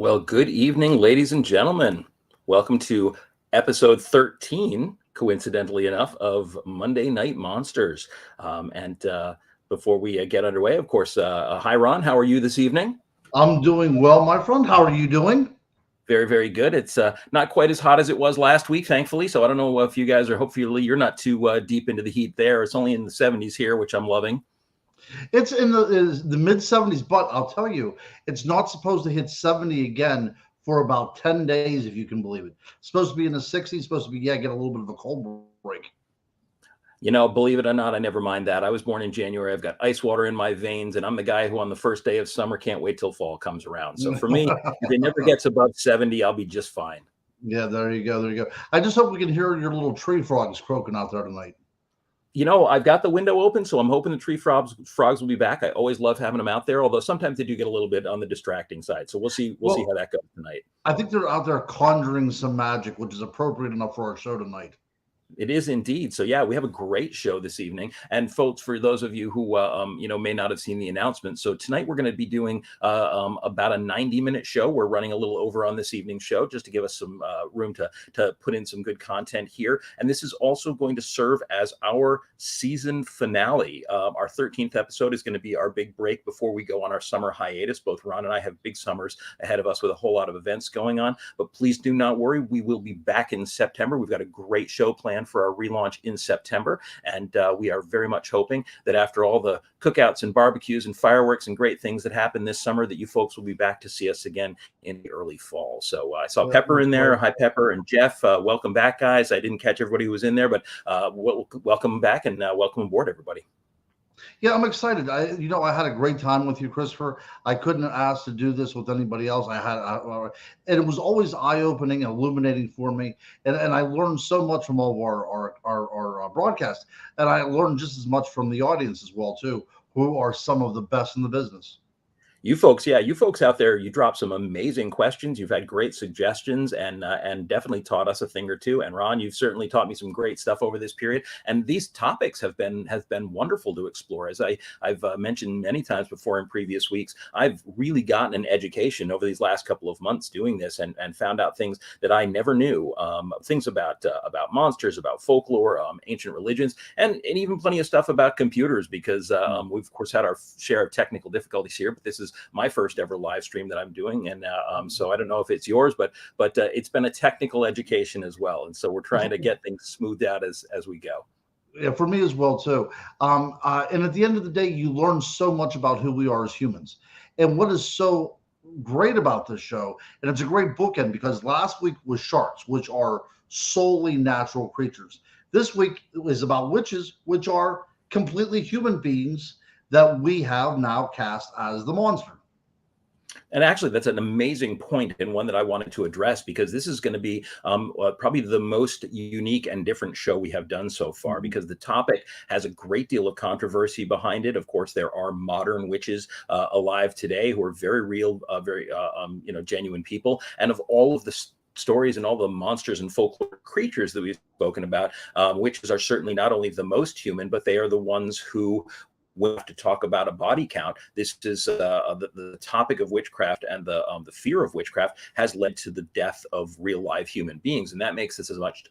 Well, good evening, ladies and gentlemen. Welcome to episode 13, coincidentally enough, of Monday Night Monsters. Before we get underway, of course, hi, Ron. How are you this evening? I'm doing well, my friend. How are you doing? Very, very good. It's not quite as hot as it was last week, thankfully. So I don't know if you guys are, hopefully you're not too deep into the heat there. It's only in the 70s here, which I'm loving. It's in the mid 70s, but I'll tell you, it's not supposed to hit 70 again for about 10 days, if you can believe it. It's supposed to be in the 60s, supposed to be, get a little bit of a cold break. You know, believe it or not, I never mind that. I was born in January. I've got ice water in my veins, and I'm the guy who on the first day of summer can't wait till fall comes around. So for me, if it never gets above 70, I'll be just fine. Yeah, there you go. There you go. I just hope we can hear your little tree frogs croaking out there tonight. You know, I've got the window open, so I'm hoping the tree frogs will be back. I always love having them out there, although sometimes they do get a little bit on the distracting side. So we'll see how that goes tonight. I think they're out there conjuring some magic, which is appropriate enough for our show tonight. It is indeed. So yeah, we have a great show this evening. And folks, for those of you who may not have seen the announcement, so tonight we're going to be doing about a 90-minute show. We're running a little over on this evening's show just to give us some room to put in some good content here. And this is also going to serve as our season finale. Our 13th episode is going to be our big break before we go on our summer hiatus. Both Ron and I have big summers ahead of us with a whole lot of events going on. But please do not worry. We will be back in September. We've got a great show planned for our relaunch in September. And we are very much hoping that after all the cookouts and barbecues and fireworks and great things that happen this summer, that you folks will be back to see us again in the early fall. So I saw Pepper in there. Hi, Pepper and Jeff. Welcome back, guys. I didn't catch everybody who was in there, but welcome back and welcome aboard, everybody. Yeah, I'm excited. I had a great time with you, Christopher. I couldn't ask to do this with anybody else. And it was always eye-opening and illuminating for me. And I learned so much from all of our broadcasts. And I learned just as much from the audience as well, too, who are some of the best in the business. You folks out there, you dropped some amazing questions. You've had great suggestions and definitely taught us a thing or two. And Ron, you've certainly taught me some great stuff over this period. And these topics have been wonderful to explore. As I've mentioned many times before in previous weeks, I've really gotten an education over these last couple of months doing this and found out things that I never knew. Things about monsters, about folklore, ancient religions, and even plenty of stuff about computers because we've of course had our share of technical difficulties here, but this is my first ever live stream that I'm doing. And so I don't know if it's yours, but it's been a technical education as well. And so we're trying to get things smoothed out as we go. Yeah, for me as well, too. And at the end of the day, you learn so much about who we are as humans. And what is so great about this show, and it's a great bookend because last week was sharks, which are solely natural creatures. This week is about witches, which are completely human beings that we have now cast as the monster. And actually, that's an amazing point and one that I wanted to address because this is going to be probably the most unique and different show we have done so far because the topic has a great deal of controversy behind it. Of course, there are modern witches alive today who are very real, very genuine people. And of all of the stories and all the monsters and folklore creatures that we've spoken about, witches are certainly not only the most human, but they are the ones who we have to talk about a body count. This is the topic of witchcraft, and the fear of witchcraft has led to the death of real live human beings, and that makes this a much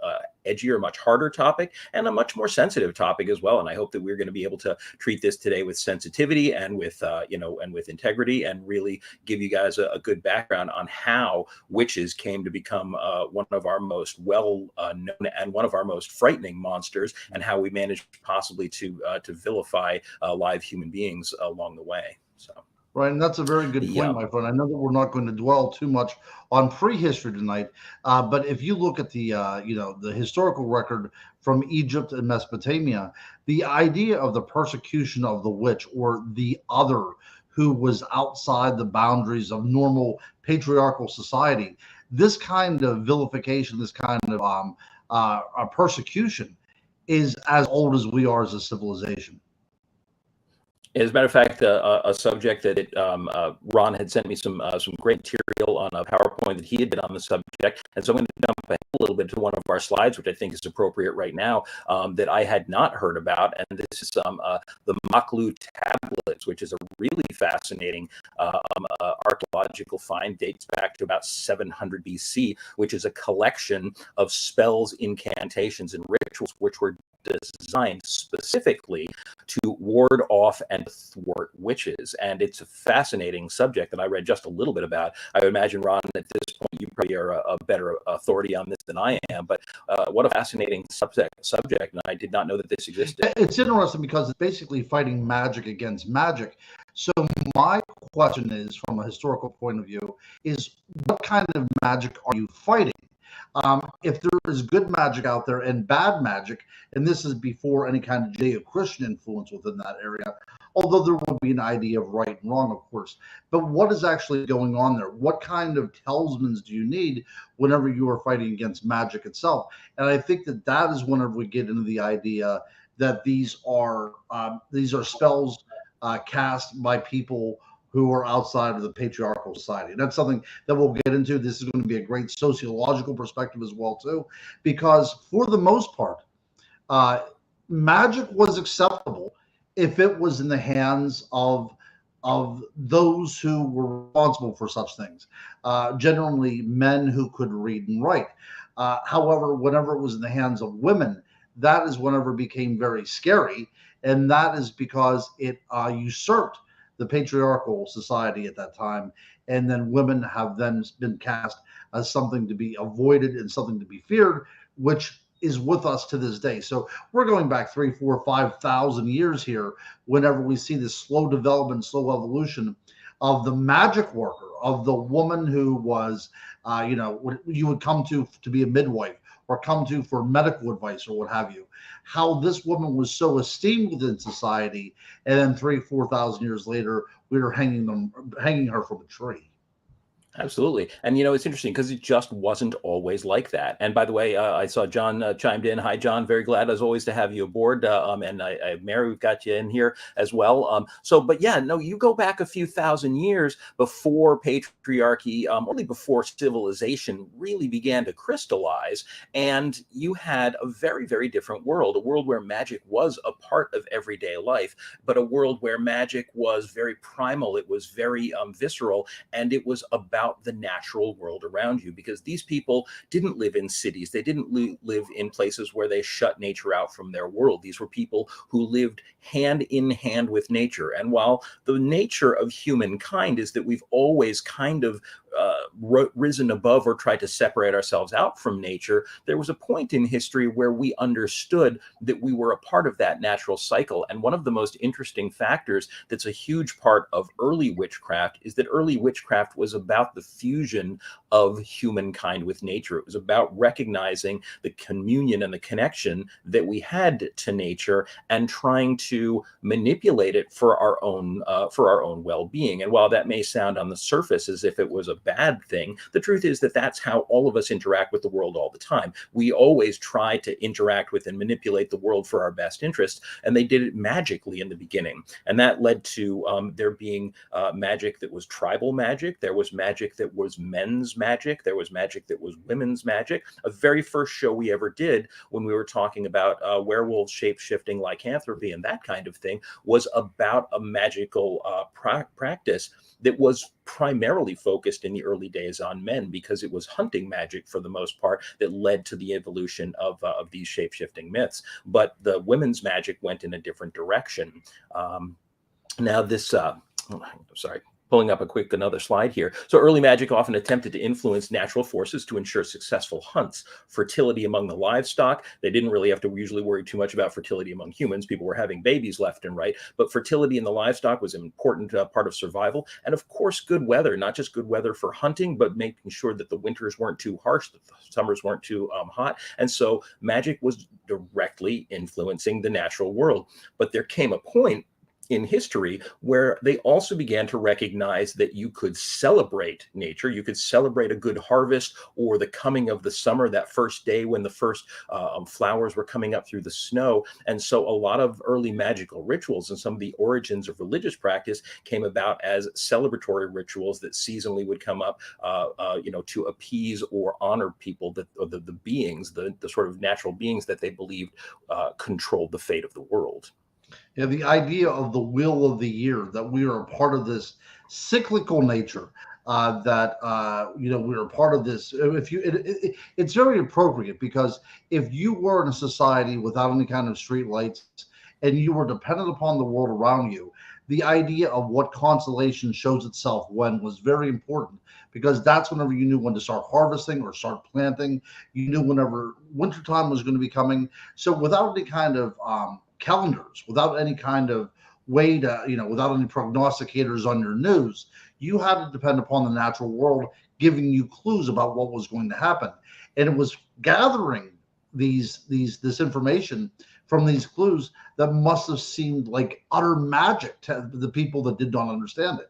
edgier, much harder topic, and a much more sensitive topic as well. And I hope that we're going to be able to treat this today with sensitivity and with and with integrity, and really give you guys a good background on how witches came to become one of our most well known and one of our most frightening monsters, and how we managed possibly to vilify live human beings along the way. So right, and that's a very good point, my friend. I know that we're not going to dwell too much on prehistory tonight, but if you look at the the historical record from Egypt and Mesopotamia, the idea of the persecution of the witch or the other who was outside the boundaries of normal patriarchal society, this kind of vilification, this kind of persecution is as old as we are as a civilization. As a matter of fact, a subject that Ron had sent me some great material on a PowerPoint that he had did on the subject, and so I'm going to jump ahead a little bit to one of our slides, which I think is appropriate right now, that I had not heard about, and this is the Muklu Tablets, which is a really fascinating archaeological find, dates back to about 700 BC, which is a collection of spells, incantations, and rituals which were designed specifically to ward off and thwart witches. And it's a fascinating subject that I read just a little bit about. I would imagine, Ron, at this point, you probably are a better authority on this than I am, but what a fascinating subject, and I did not know that this existed. It's interesting because it's basically fighting magic against magic. So my question is, from a historical point of view, is what kind of magic are you fighting? If there is good magic out there and bad magic, and this is before any kind of Judeo-Christian influence within that area, although there will be an idea of right and wrong, of course. But what is actually going on there? What kind of talismans do you need whenever you are fighting against magic itself? And I think that is whenever we get into the idea that these are spells cast by people who are outside of the patriarchal society. And that's something that we'll get into. This is going to be a great sociological perspective as well, too, because for the most part, magic was acceptable if it was in the hands of those who were responsible for such things, generally men who could read and write. However, whenever it was in the hands of women, that is whenever it became very scary, and that is because it usurped the patriarchal society at that time, and then women have then been cast as something to be avoided and something to be feared, which is with us to this day. So we're going back 3, 4, 5,000 years here whenever we see this slow development, slow evolution of the magic worker, of the woman who was, you would come to be a midwife or come to for medical advice or what have you. How this woman was so esteemed within society, and then 3,000, 4,000 years later, we were hanging her from a tree. Absolutely. And, it's interesting because it just wasn't always like that. And by the way, I saw John chimed in. Hi, John. Very glad, as always, to have you aboard. And Mary, we've got you in here as well. But yeah, no, you go back a few thousand years before patriarchy, only before civilization really began to crystallize. And you had a very, very different world, a world where magic was a part of everyday life, but a world where magic was very primal. It was very visceral, and it was about the natural world around you, because these people didn't live in cities. They didn't live in places where they shut nature out from their world. These were people who lived hand in hand with nature. And while the nature of humankind is that we've always kind of risen above or tried to separate ourselves out from nature, there was a point in history where we understood that we were a part of that natural cycle. And one of the most interesting factors that's a huge part of early witchcraft is that early witchcraft was about the fusion of humankind with nature. It was about recognizing the communion and the connection that we had to nature and trying to manipulate it for our own well-being. And while that may sound on the surface as if it was a bad thing, the truth is that that's how all of us interact with the world all the time. We always try to interact with and manipulate the world for our best interests, and they did it magically in the beginning. And that led to there being magic that was tribal magic. There was magic that was men's magic. There was magic that was women's magic. A very first show we ever did, when we were talking about werewolves, shape-shifting, lycanthropy, and that kind of thing, was about a magical practice that was primarily focused in the early days on men, because it was hunting magic for the most part that led to the evolution of these shape-shifting myths. But the women's magic went in a different direction. Now this, sorry, pulling up another slide here. So early magic often attempted to influence natural forces to ensure successful hunts, fertility among the livestock. They didn't really have to usually worry too much about fertility among humans. People were having babies left and right, but fertility in the livestock was an important part of survival. And of course, good weather, not just good weather for hunting, but making sure that the winters weren't too harsh, that the summers weren't too hot. And so magic was directly influencing the natural world. But there came a point in history where they also began to recognize that you could celebrate nature, you could celebrate a good harvest or the coming of the summer, that first day when the first flowers were coming up through the snow. And so a lot of early magical rituals and some of the origins of religious practice came about as celebratory rituals that seasonally would come up, to appease or honor people, that or the beings, the sort of natural beings that they believed controlled the fate of the world. Yeah, the idea of the wheel of the year, that we are a part of this cyclical nature, that we are part of this. If you, it's very appropriate, because if you were in a society without any kind of street lights and you were dependent upon the world around you, the idea of what constellation shows itself when was very important, because that's whenever you knew when to start harvesting or start planting. You knew whenever wintertime was going to be coming. So without any kind of calendars, without any kind of way to, without any prognosticators on your news, you had to depend upon the natural world giving you clues about what was going to happen. And it was gathering this information from these clues that must have seemed like utter magic to the people that did not understand it.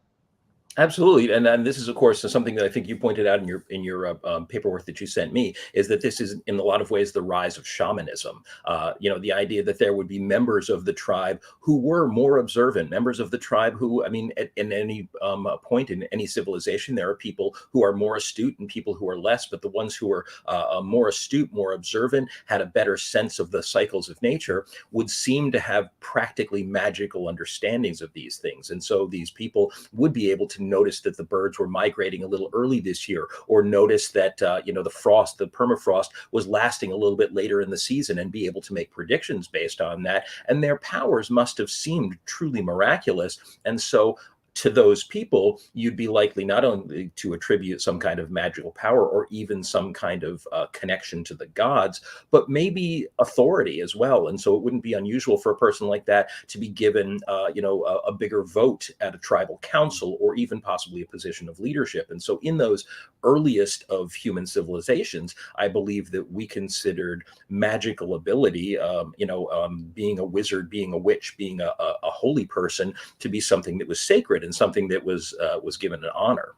Absolutely, and this is, of course, something that I think you pointed out in your paperwork that you sent me, is that this is in a lot of ways the rise of shamanism. The idea that there would be members of the tribe who were more observant, members of the tribe who, I mean, in any point in any civilization, there are people who are more astute and people who are less. But the ones who are more astute, more observant, had a better sense of the cycles of nature, would seem to have practically magical understandings of these things, and so these people would be able to notice that the birds were migrating a little early this year, or notice that the frost, the permafrost, was lasting a little bit later in the season, and be able to make predictions based on that. And their powers must have seemed truly miraculous. And so to those people, you'd be likely not only to attribute some kind of magical power or even some kind of connection to the gods, but maybe authority as well. And so it wouldn't be unusual for a person like that to be given, a bigger vote at a tribal council, or even possibly a position of leadership. And so in those earliest of human civilizations, I believe that we considered magical ability, being a wizard, being a witch, being a holy person, to be something that was sacred and something that was given an honor.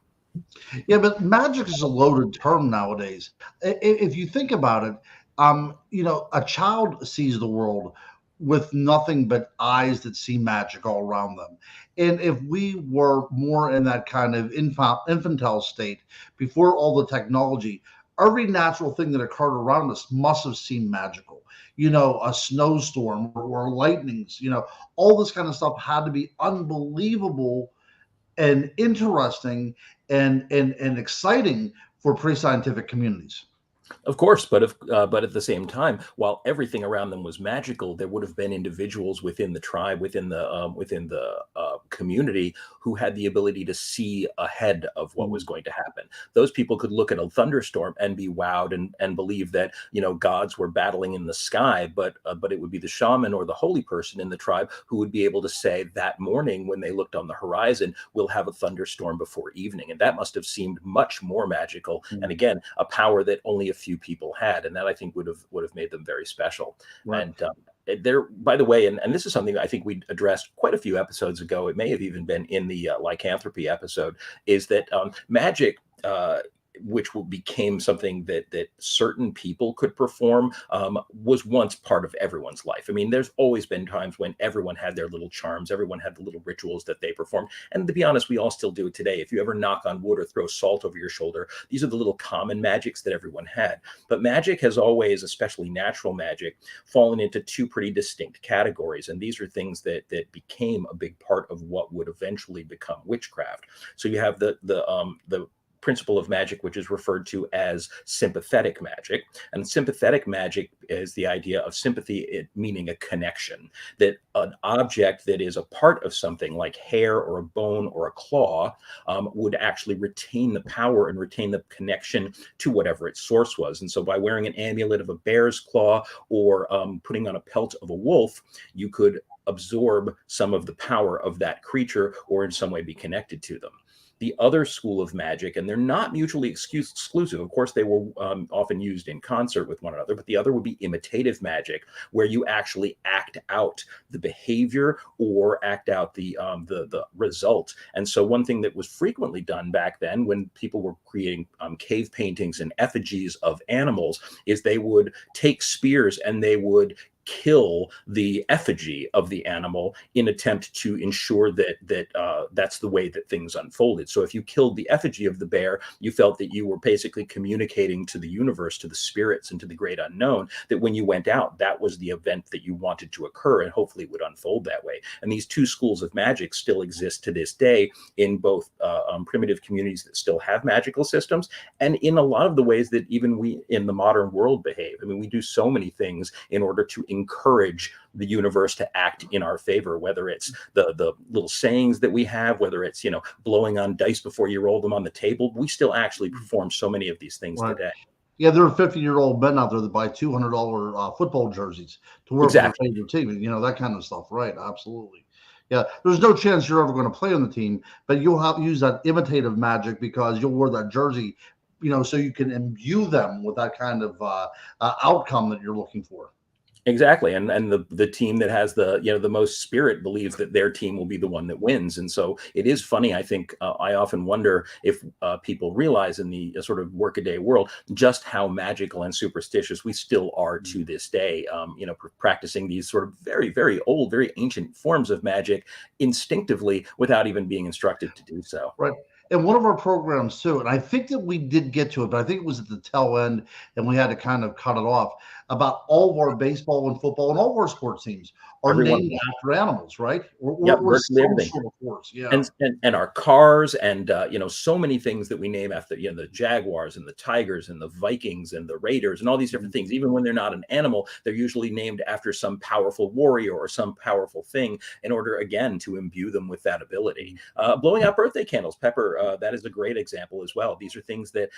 Yeah, but magic is a loaded term nowadays. If you think about it, a child sees the world with nothing but eyes that see magic all around them. And if we were more in that kind of infantile state before all the technology, every natural thing that occurred around us must have seemed magical. A snowstorm or lightnings, all this kind of stuff had to be unbelievable and interesting and exciting for pre-scientific communities. Of course, but at the same time, while everything around them was magical, there would have been individuals within the tribe, within the community, who had the ability to see ahead of what was going to happen. Those people could look at a thunderstorm and be wowed and believe that gods were battling in the sky, but it would be the shaman or the holy person in the tribe who would be able to say that morning when they looked on the horizon, we'll have a thunderstorm before evening, and that must have seemed much more magical. And again, a power that only a few people had, and that I think would have made them very special. Right. And there, by the way, and this is something I think we addressed quite a few episodes ago, it may have even been in the lycanthropy episode, is that magic, which became something that certain people could perform, was once part of everyone's life. I mean, there's always been times when everyone had their little charms, everyone had the little rituals that they performed. And to be honest, we all still do it today. If you ever knock on wood or throw salt over your shoulder, these are the little common magics that everyone had. But magic has always, especially natural magic, fallen into two pretty distinct categories. And these are things that became a big part of what would eventually become witchcraft. So you have the principle of magic, which is referred to as sympathetic magic. And sympathetic magic is the idea of sympathy, meaning a connection, that an object that is a part of something like hair or a bone or a claw would actually retain the power and retain the connection to whatever its source was. And so by wearing an amulet of a bear's claw or putting on a pelt of a wolf, you could absorb some of the power of that creature or in some way be connected to them. the other school of magic, and they're not mutually exclusive. Of course, they were often used in concert with one another, but the other would be imitative magic, where you actually act out the behavior or act out the result. And so one thing that was frequently done back then when people were creating cave paintings and effigies of animals is they would take spears and they would kill the effigy of the animal in attempt to ensure that that's the way that things unfolded. So if you killed the effigy of the bear, you felt that you were basically communicating to the universe, to the spirits, and to the great unknown, that when you went out, that was the event that you wanted to occur, and hopefully it would unfold that way. And these two schools of magic still exist to this day in both primitive communities that still have magical systems, and in a lot of the ways that even we in the modern world behave. I mean, we do so many things in order to encourage the universe to act in our favor, whether it's the little sayings that we have, whether it's, blowing on dice before you roll them on the table. We still actually perform so many of these things today. Yeah, there are 50-year-old men out there that buy $200 football jerseys to wear for their favorite team, that kind of stuff. Right. Absolutely. Yeah, there's no chance you're ever going to play on the team, but you'll have to use that imitative magic because you'll wear that jersey, so you can imbue them with that kind of outcome that you're looking for. Exactly. And the team that has the most spirit believes that their team will be the one that wins. And so it is funny. I think I often wonder if people realize in the sort of workaday world just how magical and superstitious we still are to this day, practicing these sort of very, very old, very ancient forms of magic instinctively without even being instructed to do so. Right. And one of our programs too, and I think that we did get to it, but I think it was at the tail end and we had to kind of cut it off, about all of our baseball and football and all of our sports teams are named after animals, right? Or some sort of horse. Yeah. And our cars and, so many things that we name after, the Jaguars and the Tigers and the Vikings and the Raiders and all these different things. Even when they're not an animal, they're usually named after some powerful warrior or some powerful thing in order, again, to imbue them with that ability. Blowing out birthday candles, Pepper, that is a great example as well. These are things that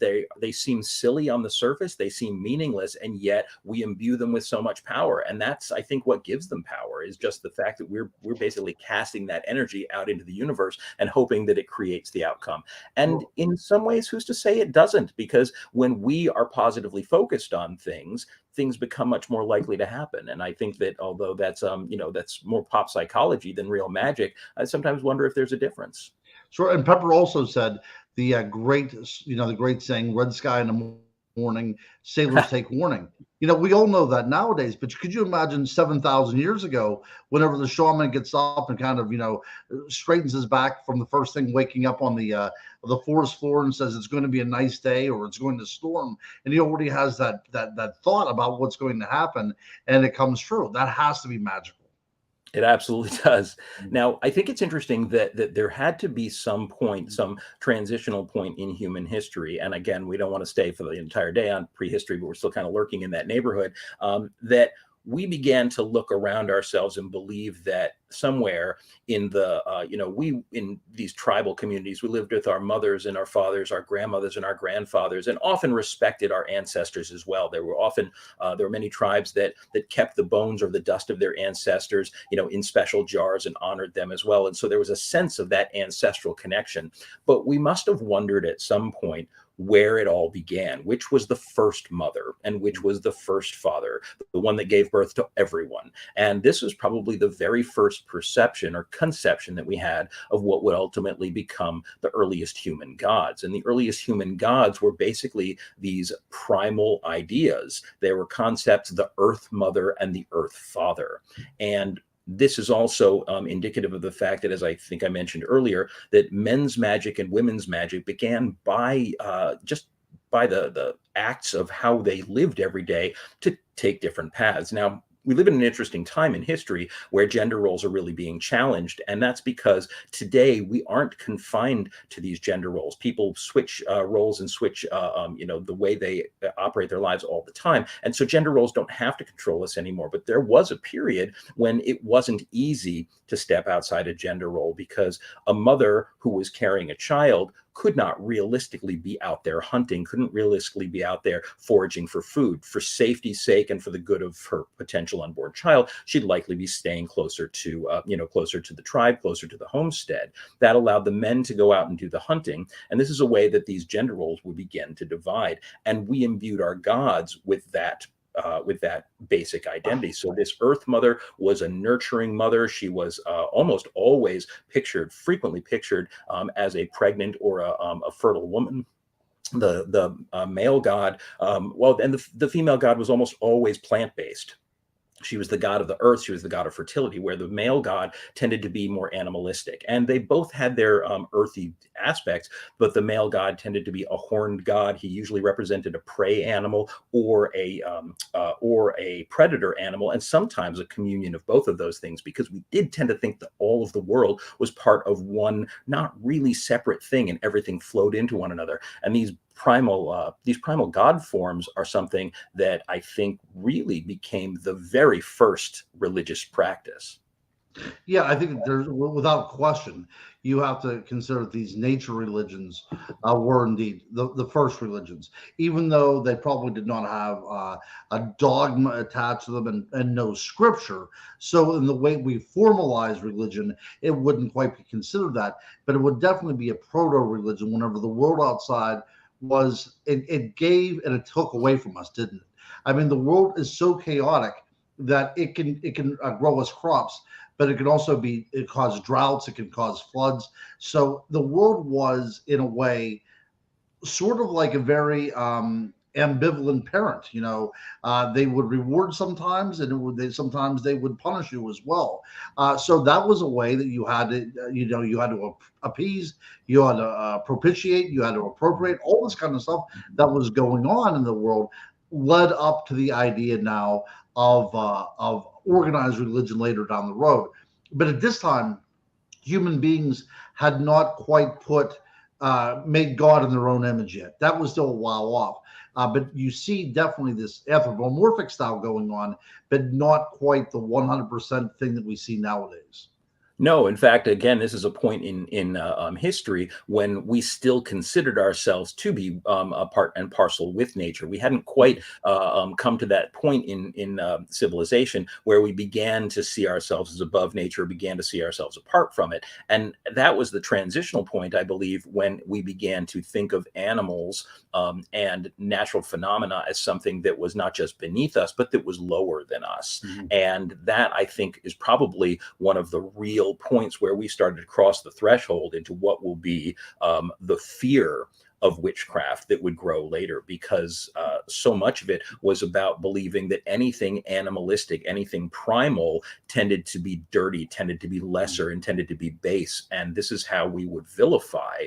they seem silly on the surface, they seem meaningless, and yet we imbue them with so much power. And that's, I think, what gives them power is just the fact that we're basically casting that energy out into the universe and hoping that it creates the outcome. And in some ways, who's to say it doesn't? Because when we are positively focused on things become much more likely to happen. And I think that although that's that's more pop psychology than real magic, I sometimes wonder if there's a difference. Sure. And Pepper also said the great saying, "Red sky in the morning, sailors take warning." We all know that nowadays, but could you imagine 7,000 years ago, whenever the shaman gets up and kind of, straightens his back from the first thing waking up on the forest floor and says it's going to be a nice day or it's going to storm, and he already has that thought about what's going to happen, and it comes true. That has to be magical. It absolutely does. Now, I think it's interesting that there had to be some point, some transitional point in human history. And again, we don't want to stay for the entire day on prehistory, but we're still kind of lurking in that neighborhood, that we began to look around ourselves and believe that somewhere in the, we in these tribal communities, we lived with our mothers and our fathers, our grandmothers and our grandfathers, and often respected our ancestors as well. There were many tribes that kept the bones or the dust of their ancestors, in special jars and honored them as well. And so there was a sense of that ancestral connection. But we must have wondered at some point where it all began, which was the first mother and which was the first father, the one that gave birth to everyone. And this was probably the very first perception or conception that we had of what would ultimately become the earliest human gods. And the earliest human gods were basically these primal ideas. They were concepts, the earth mother and the earth father. And this is also indicative of the fact that, as I think I mentioned earlier, that men's magic and women's magic began by the acts of how they lived every day to take different paths. Now, we live in an interesting time in history where gender roles are really being challenged. And that's because today we aren't confined to these gender roles. People switch roles and switch, the way they operate their lives all the time. And so gender roles don't have to control us anymore. But there was a period when it wasn't easy to step outside a gender role because a mother who was carrying a child could not realistically be out there hunting, couldn't realistically be out there foraging for food. For safety's sake and for the good of her potential unborn child, she'd likely be staying closer to, closer to the tribe, closer to the homestead. That allowed the men to go out and do the hunting. And this is a way that these gender roles would begin to divide. And we imbued our gods with that basic identity. So this Earth Mother was a nurturing mother. She was almost always frequently pictured as a pregnant or a fertile woman. The male god, and the female god was almost always plant-based. She was the god of the earth. She was the god of fertility, where the male god tended to be more animalistic. And they both had their earthy aspects, but the male god tended to be a horned god. He usually represented a prey animal or a predator animal, and sometimes a communion of both of those things, because we did tend to think that all of the world was part of one, not really separate thing, and everything flowed into one another. And these primal god forms are something that I think really became the very first religious practice. Yeah, I think there's, without question, you have to consider that these nature religions were indeed the first religions, even though they probably did not have a dogma attached to them and no scripture. So in the way we formalize religion, it wouldn't quite be considered that, but it would definitely be a proto-religion whenever the world outside was, it gave and it took away from us, didn't it? I mean, the world is so chaotic that it can grow us crops, but it can also it cause droughts, it can cause floods. So the world was, in a way, sort of like a very ambivalent parent. They would reward sometimes, and sometimes they would punish you as well. So that was a way that you had to, you had to appease, you had to propitiate, you had to appropriate, all this kind of stuff that was going on in the world led up to the idea now of organized religion later down the road. But at this time, human beings had not quite made God in their own image yet. That was still a while off. But you see definitely this anthropomorphic style going on, but not quite the 100% thing that we see nowadays. No, in fact, again, this is a point in history when we still considered ourselves to be a part and parcel with nature. We hadn't quite come to that point in civilization where we began to see ourselves as above nature, began to see ourselves apart from it. And that was the transitional point, I believe, when we began to think of animals and natural phenomena as something that was not just beneath us, but that was lower than us. Mm-hmm. And that, I think, is probably one of the real points where we started to cross the threshold into what will be the fear of witchcraft that would grow later, because so much of it was about believing that anything animalistic, anything primal tended to be dirty, tended to be lesser, and tended to be base. And this is how we would vilify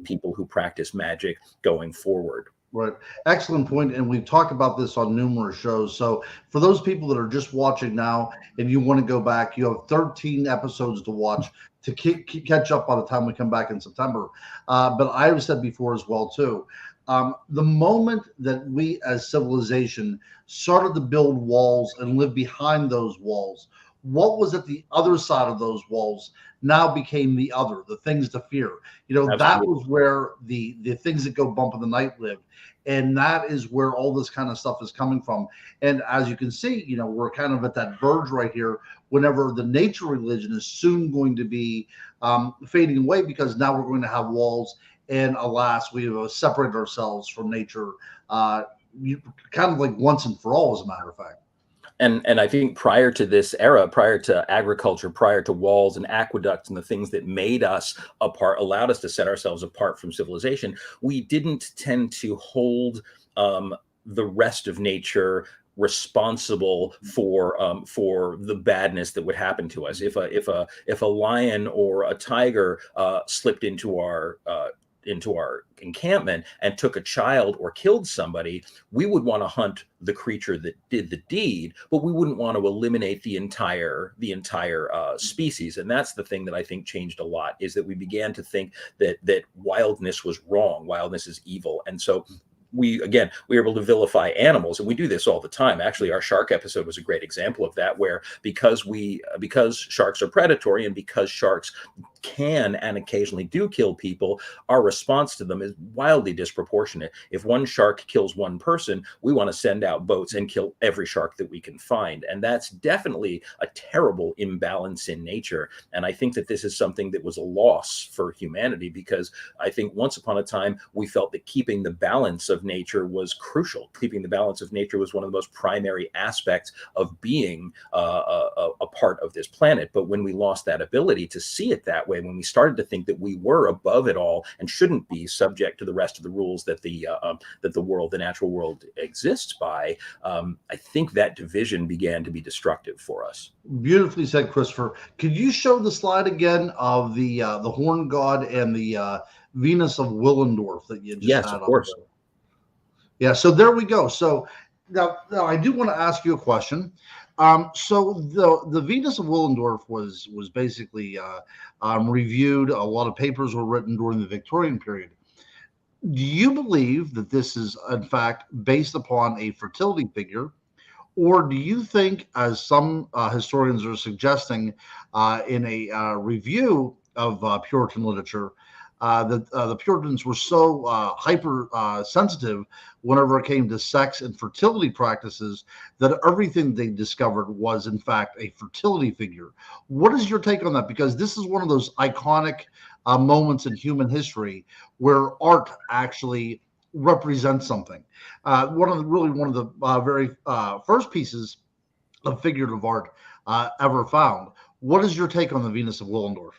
people who practice magic going forward. Right. Excellent point. And we've talked about this on numerous shows. So for those people that are just watching now and you want to go back, you have 13 episodes to watch to catch up by the time we come back in September. But I've said before as well, too, the moment that we as civilization started to build walls and live behind those walls, what was at the other side of those walls now became the other, the things to fear. Absolutely. That was where the things that go bump in the night lived. And that is where all this kind of stuff is coming from. And as you can see, we're kind of at that verge right here, whenever the nature religion is soon going to be fading away, because now we're going to have walls. And alas, we have separated ourselves from nature kind of like once and for all, as a matter of fact. And I think prior to this era, prior to agriculture, prior to walls and aqueducts and the things that made us apart, allowed us to set ourselves apart from civilization, we didn't tend to hold the rest of nature responsible for the badness that would happen to us. If a lion or a tiger slipped into our encampment and took a child or killed somebody, we would want to hunt the creature that did the deed, but we wouldn't want to eliminate the entire species. And that's the thing that I think changed a lot, is that we began to think that wildness was wrong, wildness is evil. And so we were able to vilify animals, and we do this all the time. Actually, our shark episode was a great example of that, where because sharks are predatory and because sharks can and occasionally do kill people, our response to them is wildly disproportionate. If one shark kills one person, we want to send out boats and kill every shark that we can find. And that's definitely a terrible imbalance in nature. And I think that this is something that was a loss for humanity, because I think once upon a time we felt that keeping the balance of nature was crucial. Keeping the balance of nature was one of the most primary aspects of being a part of this planet. But when we lost that ability to see it that way, when we started to think that we were above it all and shouldn't be subject to the rest of the rules that the world, the natural world, exists by, I think that division began to be destructive for us. Beautifully said, Christopher. Could you show the slide again of the horn god and the Venus of Willendorf that you just had? Of course. There? Yeah. So there we go. So now I do want to ask you a question. So the Venus of Willendorf was basically reviewed. A lot of papers were written during the Victorian period. Do you believe that this is in fact based upon a fertility figure, or do you think, as some historians are suggesting in a review of Puritan literature, that the Puritans were so hyper sensitive whenever it came to sex and fertility practices that everything they discovered was in fact a fertility figure? What is your take on that? Because this is one of those iconic moments in human history where art actually represents something. One of the very first pieces of figurative art ever found. What is your take on the Venus of Willendorf?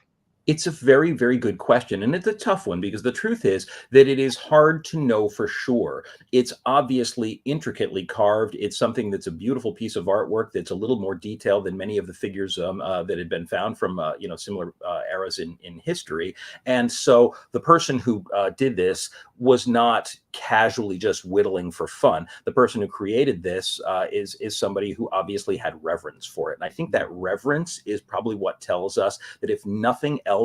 It's a very, very good question, and it's a tough one, because the truth is that it is hard to know for sure. It's obviously intricately carved. It's something that's a beautiful piece of artwork that's a little more detailed than many of the figures that had been found from similar eras in history. And so the person who did this was not casually just whittling for fun. The person who created this is somebody who obviously had reverence for it. And I think that reverence is probably what tells us that, if nothing else,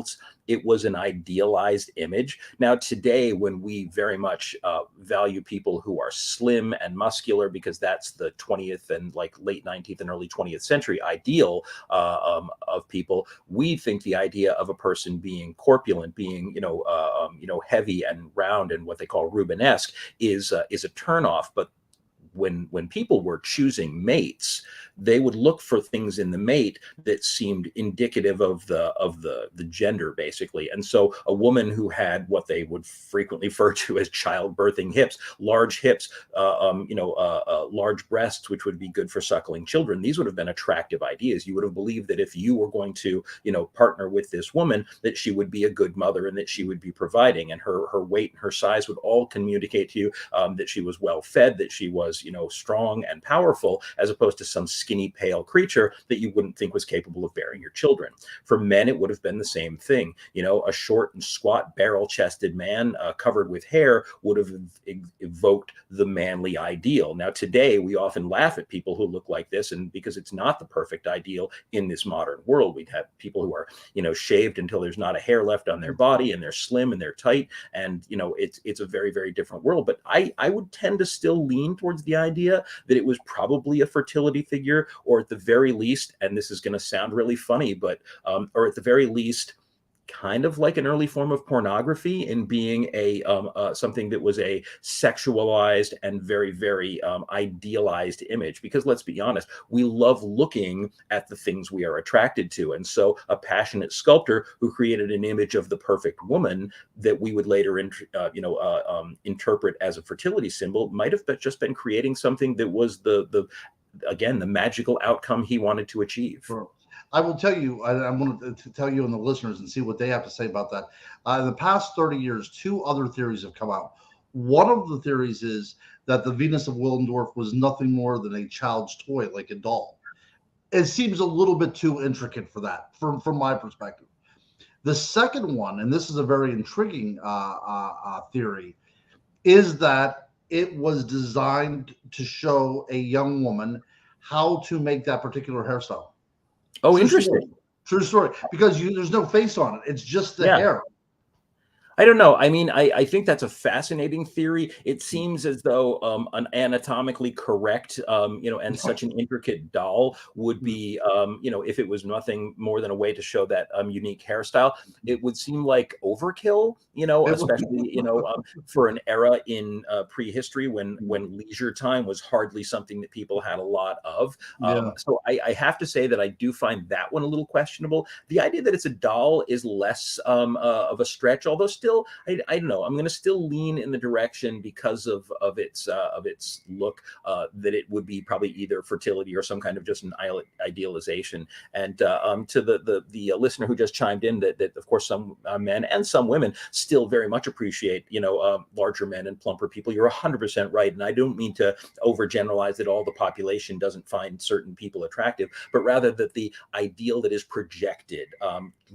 it was an idealized image. Now, today, when we very much value people who are slim and muscular, because that's the 20th and late 19th and early 20th century ideal of people, we think the idea of a person being corpulent, being heavy and round and what they call Rubenesque is a turnoff. But when people were choosing mates, they would look for things in the mate that seemed indicative of the gender, basically. And so a woman who had what they would frequently refer to as childbirthing hips, large hips, large breasts, which would be good for suckling children, these would have been attractive ideas. You would have believed that if you were going to, partner with this woman, that she would be a good mother and that she would be providing, and her weight and her size would all communicate to you that she was well fed, that she was, strong and powerful, as opposed to some skinny, pale creature that you wouldn't think was capable of bearing your children. For men, it would have been the same thing. A short and squat, barrel-chested man covered with hair would have evoked the manly ideal. Now, today, we often laugh at people who look like this, and because it's not the perfect ideal in this modern world. We'd have people who are, shaved until there's not a hair left on their body, and they're slim and they're tight, and it's a very, very different world. But I would tend to still lean towards the idea that it was probably a fertility figure, or at the very least, and this is going to sound really funny, but or at the very least, kind of like an early form of pornography in being something that was a sexualized and very, very idealized image. Because let's be honest, we love looking at the things we are attracted to. And so a passionate sculptor who created an image of the perfect woman that we would later interpret as a fertility symbol might have just been creating something that was the magical outcome he wanted to achieve. Sure. I will tell you, I want to tell you and the listeners and see what they have to say about that. In the past 30 years, two other theories have come out. One of the theories is that the Venus of Willendorf was nothing more than a child's toy, like a doll. It seems a little bit too intricate for that, from my perspective. The second one, and this is a very intriguing theory, is that it was designed to show a young woman how to make that particular hairstyle. Oh, interesting. True story. Because there's no face on it. It's just the hair. I don't know. I mean, I think that's a fascinating theory. It seems as though an anatomically correct, and such an intricate doll would be, if it was nothing more than a way to show that unique hairstyle, it would seem like overkill, especially, for an era in prehistory when leisure time was hardly something that people had a lot of. Yeah. So I have to say that I do find that one a little questionable. The idea that it's a doll is less of a stretch, although still, I don't know. I'm going to still lean in the direction because of its look that it would be probably either fertility or some kind of just an idealization. And to the listener who just chimed in, that of course some men and some women still very much appreciate larger men and plumper people. You're 100% right, and I don't mean to overgeneralize that all the population doesn't find certain people attractive, but rather that the ideal that is projected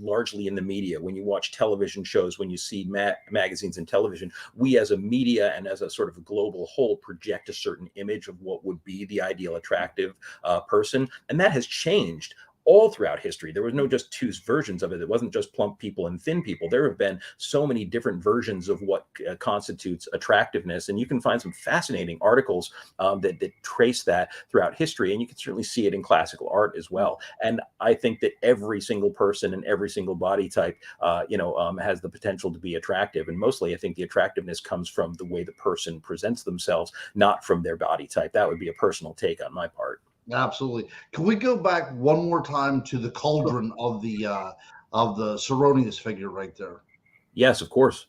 largely in the media, when you watch television shows, when you see magazines and television, we as a media and as a sort of a global whole project a certain image of what would be the ideal attractive person. And that has changed all throughout history. There was no just two versions of it. It wasn't just plump people and thin people. There have been so many different versions of what constitutes attractiveness. And you can find some fascinating articles that trace that throughout history. And you can certainly see it in classical art as well. And I think that every single person and every single body type, has the potential to be attractive. And mostly, I think the attractiveness comes from the way the person presents themselves, not from their body type. That would be a personal take on my part. Absolutely. Can we go back one more time to the cauldron of the Ceronius figure right there? Yes, of course.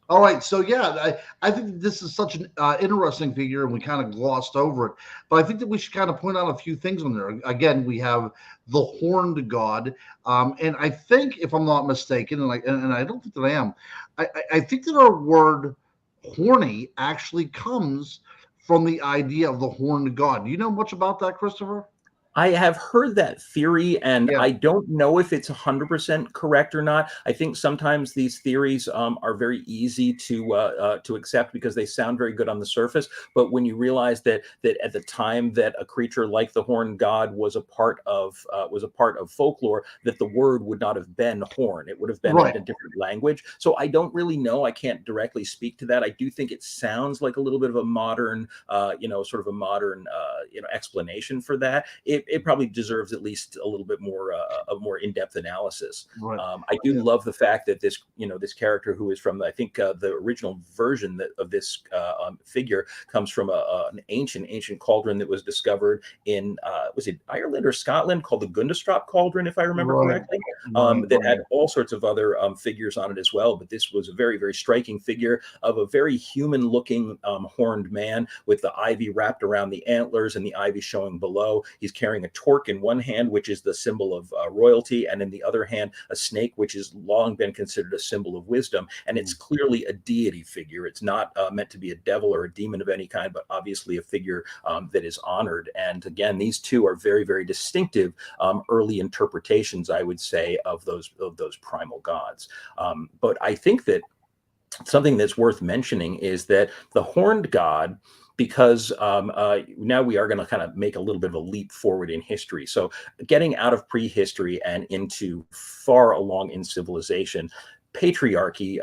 All right, so yeah, I think this is such an interesting figure, and we kind of glossed over it. But I think that we should kind of point out a few things on there. Again, we have the horned god, and I think, if I'm not mistaken, and I don't think that I am, I think that our word "horny" actually comes from the idea of the horned god. Do you know much about that, Christopher? I have heard that theory, and Yeah. I don't know if it's 100% correct or not. I think sometimes these theories are very easy to accept because they sound very good on the surface. But when you realize that at the time that a creature like the horned god was a part of folklore, that the word would not have been horn; it would have been in Right. a different language. So I don't really know. I can't directly speak to that. I do think it sounds like a little bit of a modern, sort of a modern, explanation for that. It probably deserves at least a little bit more a more in-depth analysis. Right. I do Yeah. love the fact that this character who is from, I think, the original version of this figure comes from an ancient cauldron that was discovered in was it Ireland or Scotland, called the Gundestrop cauldron, if I remember Right. correctly, Right. that had all sorts of other figures on it as well. But this was a very, very striking figure of a very human-looking horned man with the ivy wrapped around the antlers and the ivy showing below. He's carrying a torque in one hand, which is the symbol of royalty, and in the other hand, a snake, which has long been considered a symbol of wisdom. And it's clearly a deity figure. It's not meant to be a devil or a demon of any kind, but obviously a figure that is honored. And again, these two are very, very distinctive early interpretations, I would say, of those primal gods. But I think that something that's worth mentioning is that the horned god, because now we are going to kind of make a little bit of a leap forward in history. So getting out of prehistory and into far along in civilization, patriarchy,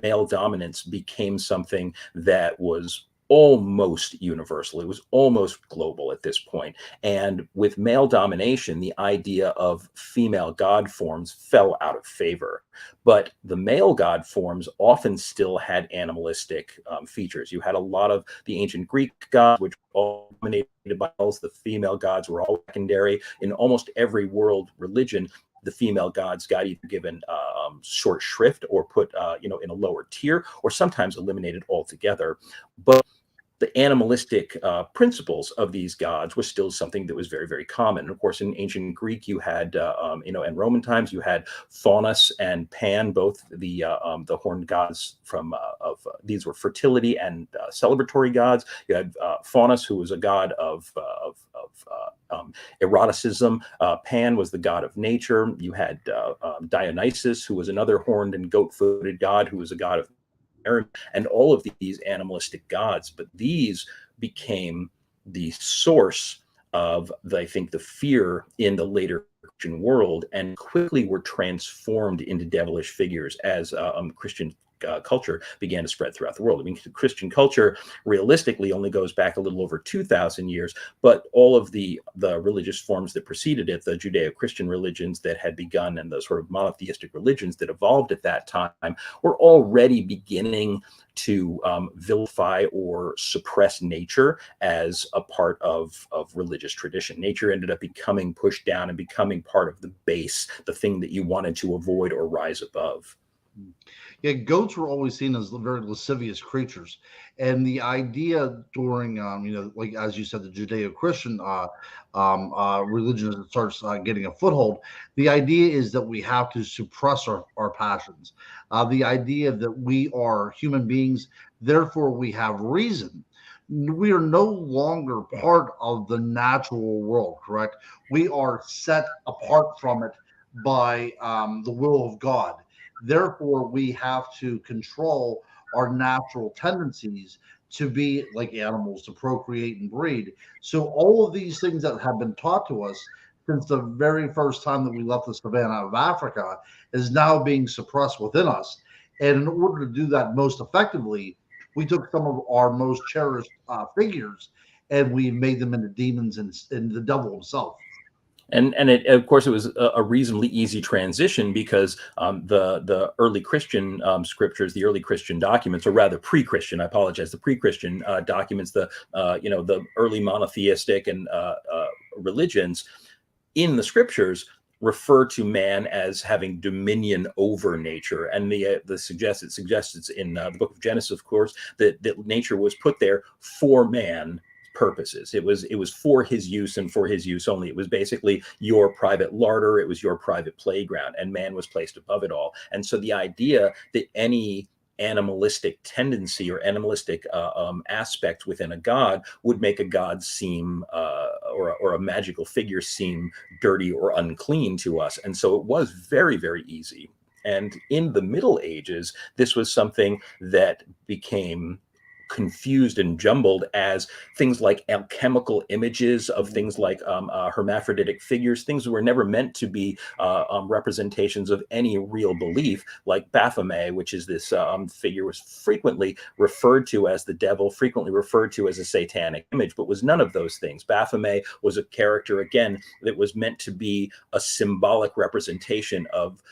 male dominance became something that was almost universal. It was almost global at this point. And with male domination, the idea of female god forms fell out of favor. But the male god forms often still had animalistic features. You had a lot of the ancient Greek gods, which were all dominated by males. The female gods were all secondary. In almost every world religion, the female gods got either given short shrift or put in a lower tier, or sometimes eliminated altogether. But the animalistic principles of these gods was still something that was very, very common. And of course, in ancient Greek, you had, in Roman times, you had Faunus and Pan, both the horned gods these were fertility and celebratory gods. You had Faunus, who was a god of eroticism. Pan was the god of nature. You had Dionysus, who was another horned and goat-footed god, who was a god of and all of these animalistic gods. But these became the source of, I think, the fear in the later Christian world, and quickly were transformed into devilish figures as Christian culture began to spread throughout the world. I mean, Christian culture realistically only goes back a little over 2,000 years, but all of the religious forms that preceded it, the Judeo-Christian religions that had begun and the sort of monotheistic religions that evolved at that time, were already beginning to vilify or suppress nature as a part of religious tradition. Nature ended up becoming pushed down and becoming part of the base, the thing that you wanted to avoid or rise above. Yeah, goats were always seen as very lascivious creatures, and the idea during, like as you said, the Judeo-Christian religion as it starts getting a foothold, the idea is that we have to suppress our passions. The idea that we are human beings, therefore we have reason. We are no longer part of the natural world, correct? We are set apart from it by the will of God. Therefore, we have to control our natural tendencies to be like animals, to procreate and breed. So, all of these things that have been taught to us since the very first time that we left the savannah of Africa is now being suppressed within us. And in order to do that most effectively, we took some of our most cherished figures and we made them into demons and the devil himself. And of course, it was a reasonably easy transition because the early Christian scriptures, the early Christian documents, or rather pre-Christian, I apologize, the pre-Christian documents, the early monotheistic and religions in the scriptures refer to man as having dominion over nature, and it suggests in the book of Genesis, of course, that nature was put there for man purposes. It was for his use and for his use only. It was basically your private larder. It was your private playground, and man was placed above it all. And so the idea that any animalistic tendency or animalistic aspect within a god would make a god seem or a magical figure seem dirty or unclean to us. And so it was very, very easy. And in the Middle Ages, this was something that became confused and jumbled as things like alchemical images of things like hermaphroditic figures, things that were never meant to be representations of any real belief, like Baphomet, which is this figure was frequently referred to as the devil, frequently referred to as a satanic image, but was none of those things. Baphomet was a character, again, that was meant to be a symbolic representation of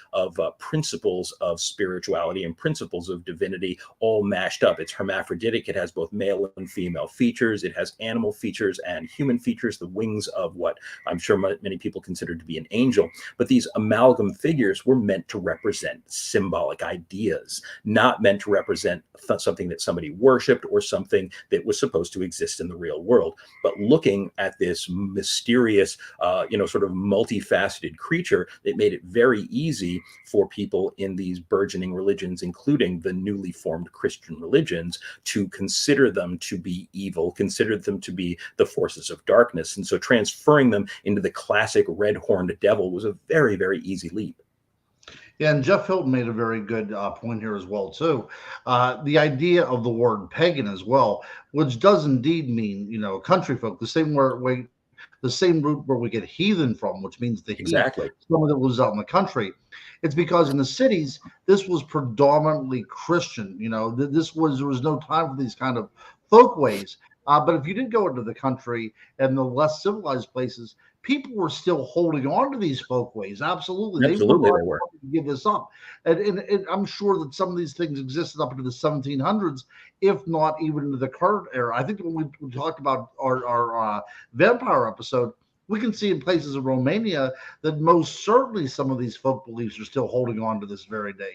principles of spirituality and principles of divinity all mashed up. It's hermaphroditic. It has both male and female features. It has animal features and human features, the wings of what I'm sure many people consider to be an angel. But these amalgam figures were meant to represent symbolic ideas, not meant to represent something that somebody worshipped or something that was supposed to exist in the real world. But looking at this mysterious, sort of multifaceted creature, it made it very easy for people in these burgeoning religions, including the newly formed Christian religions, to consider them to be evil, consider them to be the forces of darkness. And so transferring them into the classic red-horned devil was a very, very easy leap. Yeah, and Jeff Hilton made a very good point here as well too. The idea of the word pagan as well, which does indeed mean, country folk, the same way, the same root where we get heathen from, which means the exactly. Someone that lives out in the country. It's because in the cities, this was predominantly Christian. There was no time for these kind of folk ways. But if you did go into the country and the less civilized places, people were still holding on to these folk ways. Absolutely. Absolutely, they were. To give this up. And I'm sure that some of these things existed up into the 1700s, if not even into the current era. I think when we talked about our vampire episode, we can see in places in Romania that most certainly some of these folk beliefs are still holding on to this very day,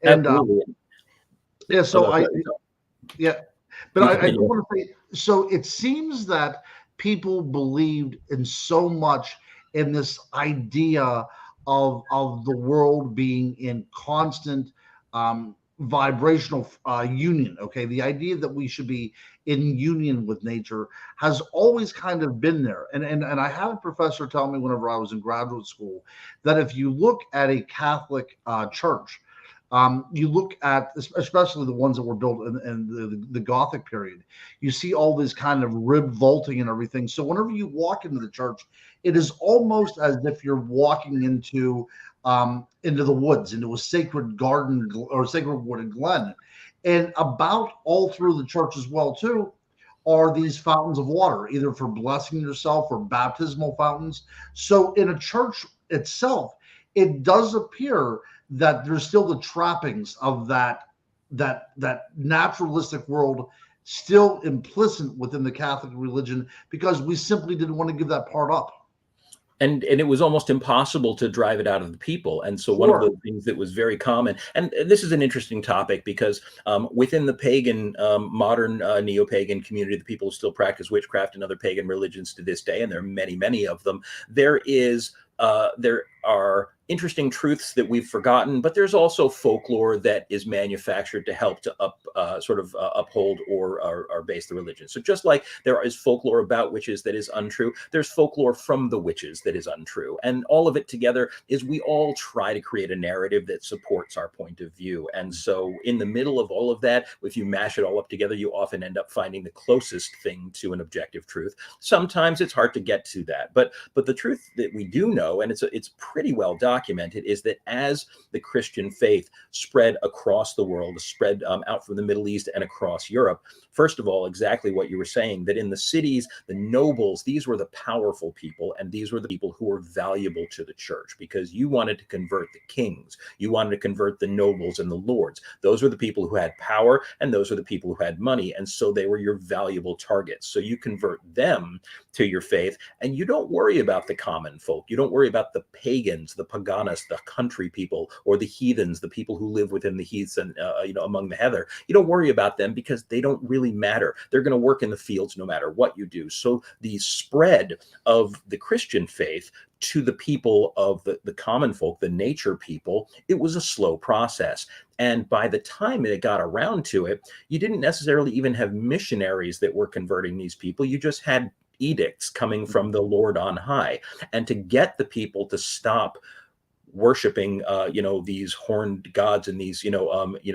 And yeah, so but I do want to say, so it seems that people believed in so much in this idea of the world being in constant vibrational union. Okay, the idea that we should be in union with nature has always kind of been there. And I had a professor tell me whenever I was in graduate school that if you look at a Catholic church, You look at, especially the ones that were built in the Gothic period, you see all this kind of rib vaulting and everything. So whenever you walk into the church, it is almost as if you're walking into the woods, into a sacred garden or sacred wooded glen. And about all through the church as well, too, are these fountains of water, either for blessing yourself or baptismal fountains. So in a church itself, it does appear that there's still the trappings of that naturalistic world still implicit within the Catholic religion, because we simply didn't want to give that part up. And it was almost impossible to drive it out of the people. And so one of the things that was very common, and this is an interesting topic, because within the pagan, modern neo-pagan community, the people who still practice witchcraft and other pagan religions to this day, and there are many, many of them, there are interesting truths that we've forgotten, but there's also folklore that is manufactured to help to uphold or base the religion. So just like there is folklore about witches that is untrue, there's folklore from the witches that is untrue. And all of it together is we all try to create a narrative that supports our point of view. And so in the middle of all of that, if you mash it all up together, you often end up finding the closest thing to an objective truth. Sometimes it's hard to get to that, but the truth that we do know, and it's pretty well documented, is that as the Christian faith spread across the world, spread out from the Middle East and across Europe, first of all, exactly what you were saying, that in the cities, the nobles, these were the powerful people, and these were the people who were valuable to the church, because you wanted to convert the kings, you wanted to convert the nobles and the lords. Those were the people who had power, and those were the people who had money, and so they were your valuable targets. So you convert them to your faith, and you don't worry about the common folk. You don't worry about the pagans, the paganists, the country people, or the heathens, the people who live within the heaths and among the heather. You don't worry about them because they don't really matter. They're going to work in the fields no matter what you do. So the spread of the Christian faith to the people of the common folk, the nature people, it was a slow process. And by the time it got around to it, you didn't necessarily even have missionaries that were converting these people. You just had edicts coming from the Lord on high. And to get the people to stop worshiping these horned gods and these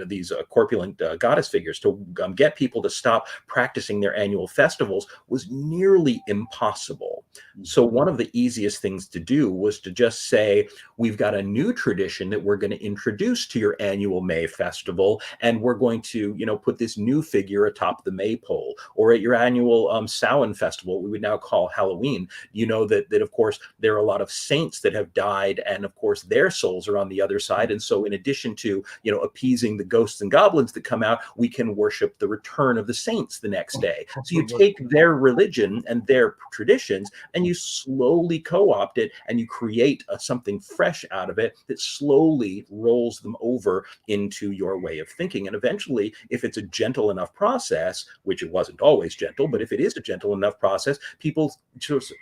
these corpulent goddess figures, to get people to stop practicing their annual festivals, was nearly impossible. So one of the easiest things to do was to just say, we've got a new tradition that we're going to introduce to your annual May festival, and we're going to put this new figure atop the maypole. Or at your annual Samhain festival, we would now call Halloween, that of course there are a lot of saints that have died, and of course their souls are on the other side. And so in addition to, appeasing the ghosts and goblins that come out, we can worship the return of the saints the next day. So you take their religion and their traditions and you slowly co-opt it, and you create something fresh out of it that slowly rolls them over into your way of thinking. And eventually, if it's a gentle enough process, which it wasn't always gentle, but if it is a gentle enough process, people just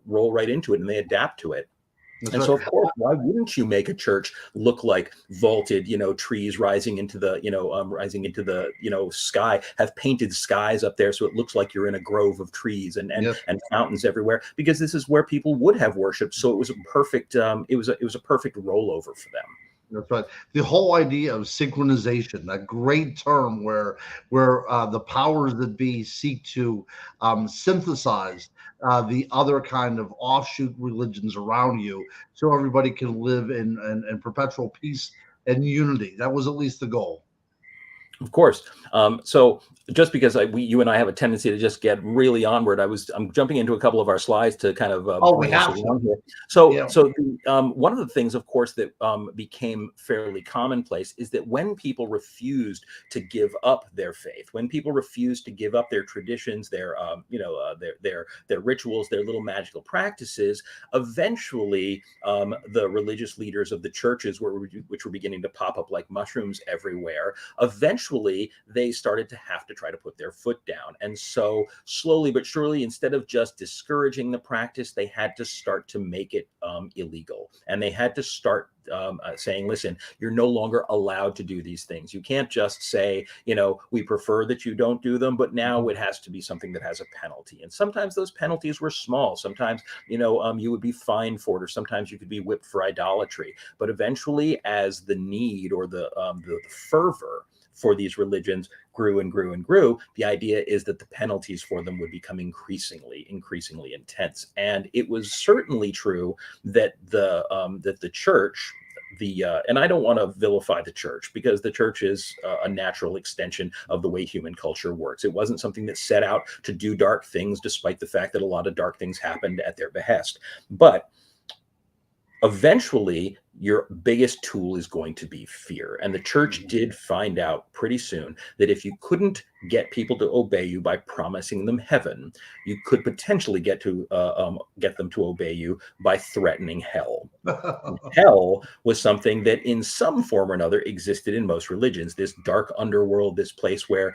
roll right into it and they adapt to it. And so, of course, why wouldn't you make a church look like vaulted, trees rising into the, sky, have painted skies up there so it looks like you're in a grove of trees and fountains everywhere, because this is where people would have worshipped. So it was a perfect, it was a perfect rollover for them. That's right. The whole idea of synchronization, that great term where the powers that be seek to synthesize the other kind of offshoot religions around you, so everybody can live in perpetual peace and unity. That was at least the goal. Of course. So just because you and I have a tendency to just get really onward, I'm jumping into a couple of our slides to kind of we have to. Here. So one of the things, of course, that became fairly commonplace is that when people refused to give up their faith, when people refused to give up their traditions, their rituals, their little magical practices, eventually the religious leaders of the churches, which were beginning to pop up like mushrooms everywhere, eventually eventually they started to have to try to put their foot down. And so slowly but surely, instead of just discouraging the practice, they had to start to make it illegal. And they had to start saying, listen, you're no longer allowed to do these things. You can't just say, we prefer that you don't do them, but now it has to be something that has a penalty. And sometimes those penalties were small. Sometimes, you would be fined for it, or sometimes you could be whipped for idolatry. But eventually, as the need or the fervor for these religions grew and grew and grew, the idea is that the penalties for them would become increasingly intense. And it was certainly true that the church, and I don't want to vilify the church, because the church is a natural extension of the way human culture works. It wasn't something that set out to do dark things, despite the fact that a lot of dark things happened at their behest. But eventually, your biggest tool is going to be fear. And the church did find out pretty soon that if you couldn't get people to obey you by promising them heaven, you could potentially get them to obey you by threatening hell. Hell was something that in some form or another existed in most religions, this dark underworld, this place where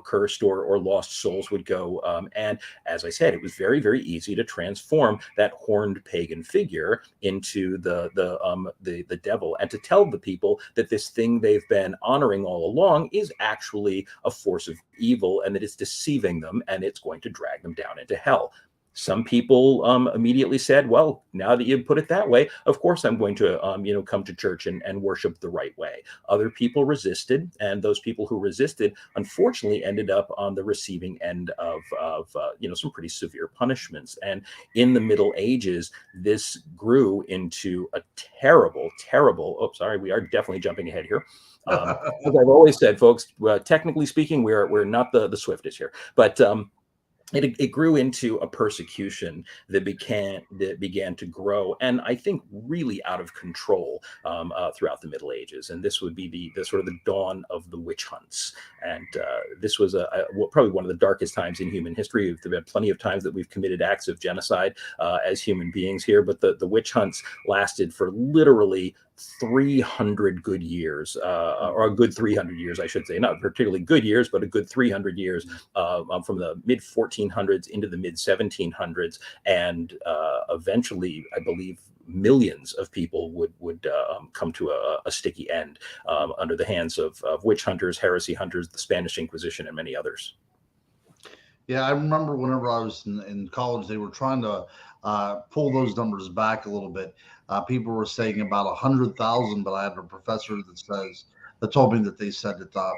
cursed or lost souls would go. And as I said, it was very, very easy to transform that horned pagan figure into the devil, and to tell the people that this thing they've been honoring all along is actually a force of evil, and that it's deceiving them, and it's going to drag them down into hell. Some people immediately said, well, now that you put it that way, of course I'm going to come to church and worship the right way. Other people resisted, and those people who resisted unfortunately ended up on the receiving end of some pretty severe punishments. And in the Middle Ages, this grew into a terrible, we are definitely jumping ahead here. As I've always said, folks, technically speaking, we're not the swiftest here, but it grew into a persecution that began to grow, and I think really out of control throughout the Middle Ages. And this would be the sort of the dawn of the witch hunts. And this was probably one of the darkest times in human history. There have been plenty of times that we've committed acts of genocide as human beings here, but the witch hunts lasted for literally 300 good years, or a good 300 years, I should say, not particularly good years, but a good 300 years, from the mid 1400s into the mid 1700s. And eventually, I believe, millions of people would come to a sticky end under the hands of witch hunters, heresy hunters, the Spanish Inquisition, and many others. Yeah, I remember whenever I was in college, they were trying to pull those numbers back a little bit. People were saying about 100,000, but I had a professor that told me that they said that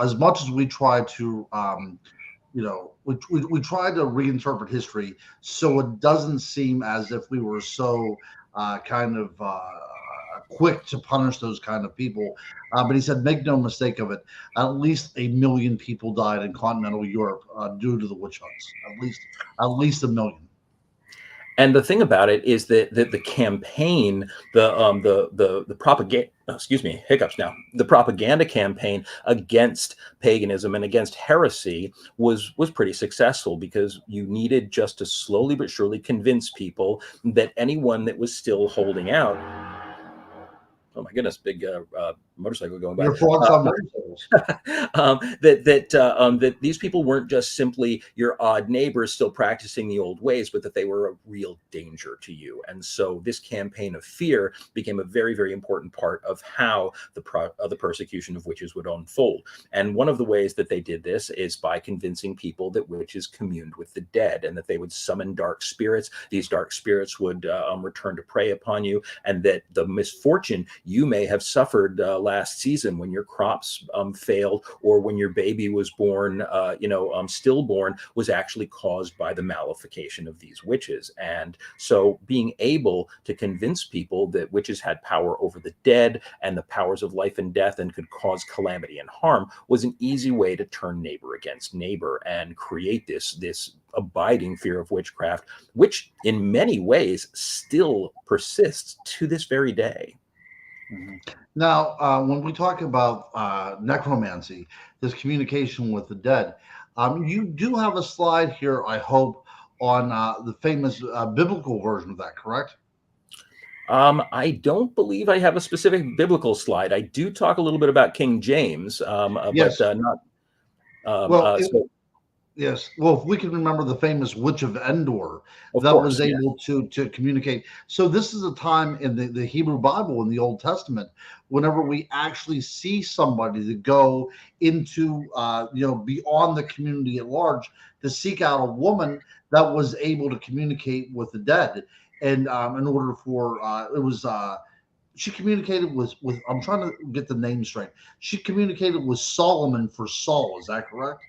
as much as we try to we try to reinterpret history so it doesn't seem as if we were so quick to punish those kind of people. But he said, make no mistake of it, at least 1 million people died in continental Europe due to the witch hunts. At least 1 million. And the thing about it is that the campaign, the propaganda, the propaganda campaign against paganism and against heresy was pretty successful, because you needed just to slowly but surely convince people that anyone that was still holding out. Oh my goodness, big motorcycle going by. Your frogs on motorcycles. That these people weren't just simply your odd neighbors still practicing the old ways, but that they were a real danger to you. And so this campaign of fear became a very, very important part of how the persecution of witches would unfold. And one of the ways that they did this is by convincing people that witches communed with the dead, and that they would summon dark spirits. These dark spirits would return to prey upon you, and that the misfortune you may have suffered last season when your crops failed, or when your baby was born, stillborn, was actually caused by the malefication of these witches. And so being able to convince people that witches had power over the dead and the powers of life and death and could cause calamity and harm was an easy way to turn neighbor against neighbor and create this abiding fear of witchcraft, which in many ways still persists to this very day. Mm-hmm. Now, when we talk about necromancy, this communication with the dead, you do have a slide here, I hope, on the famous biblical version of that, correct? I don't believe I have a specific biblical slide. I do talk a little bit about King James, but Yes. not. Well, So, yes. Well, if we can remember the famous Witch of Endor of that was course, yes. able to communicate. So this is a time in the Hebrew Bible in the Old Testament, whenever we actually see somebody to go into beyond the community at large to seek out a woman that was able to communicate with the dead. And in order for it was she communicated with I'm trying to get the name straight. She communicated with Solomon for Saul. Is that correct?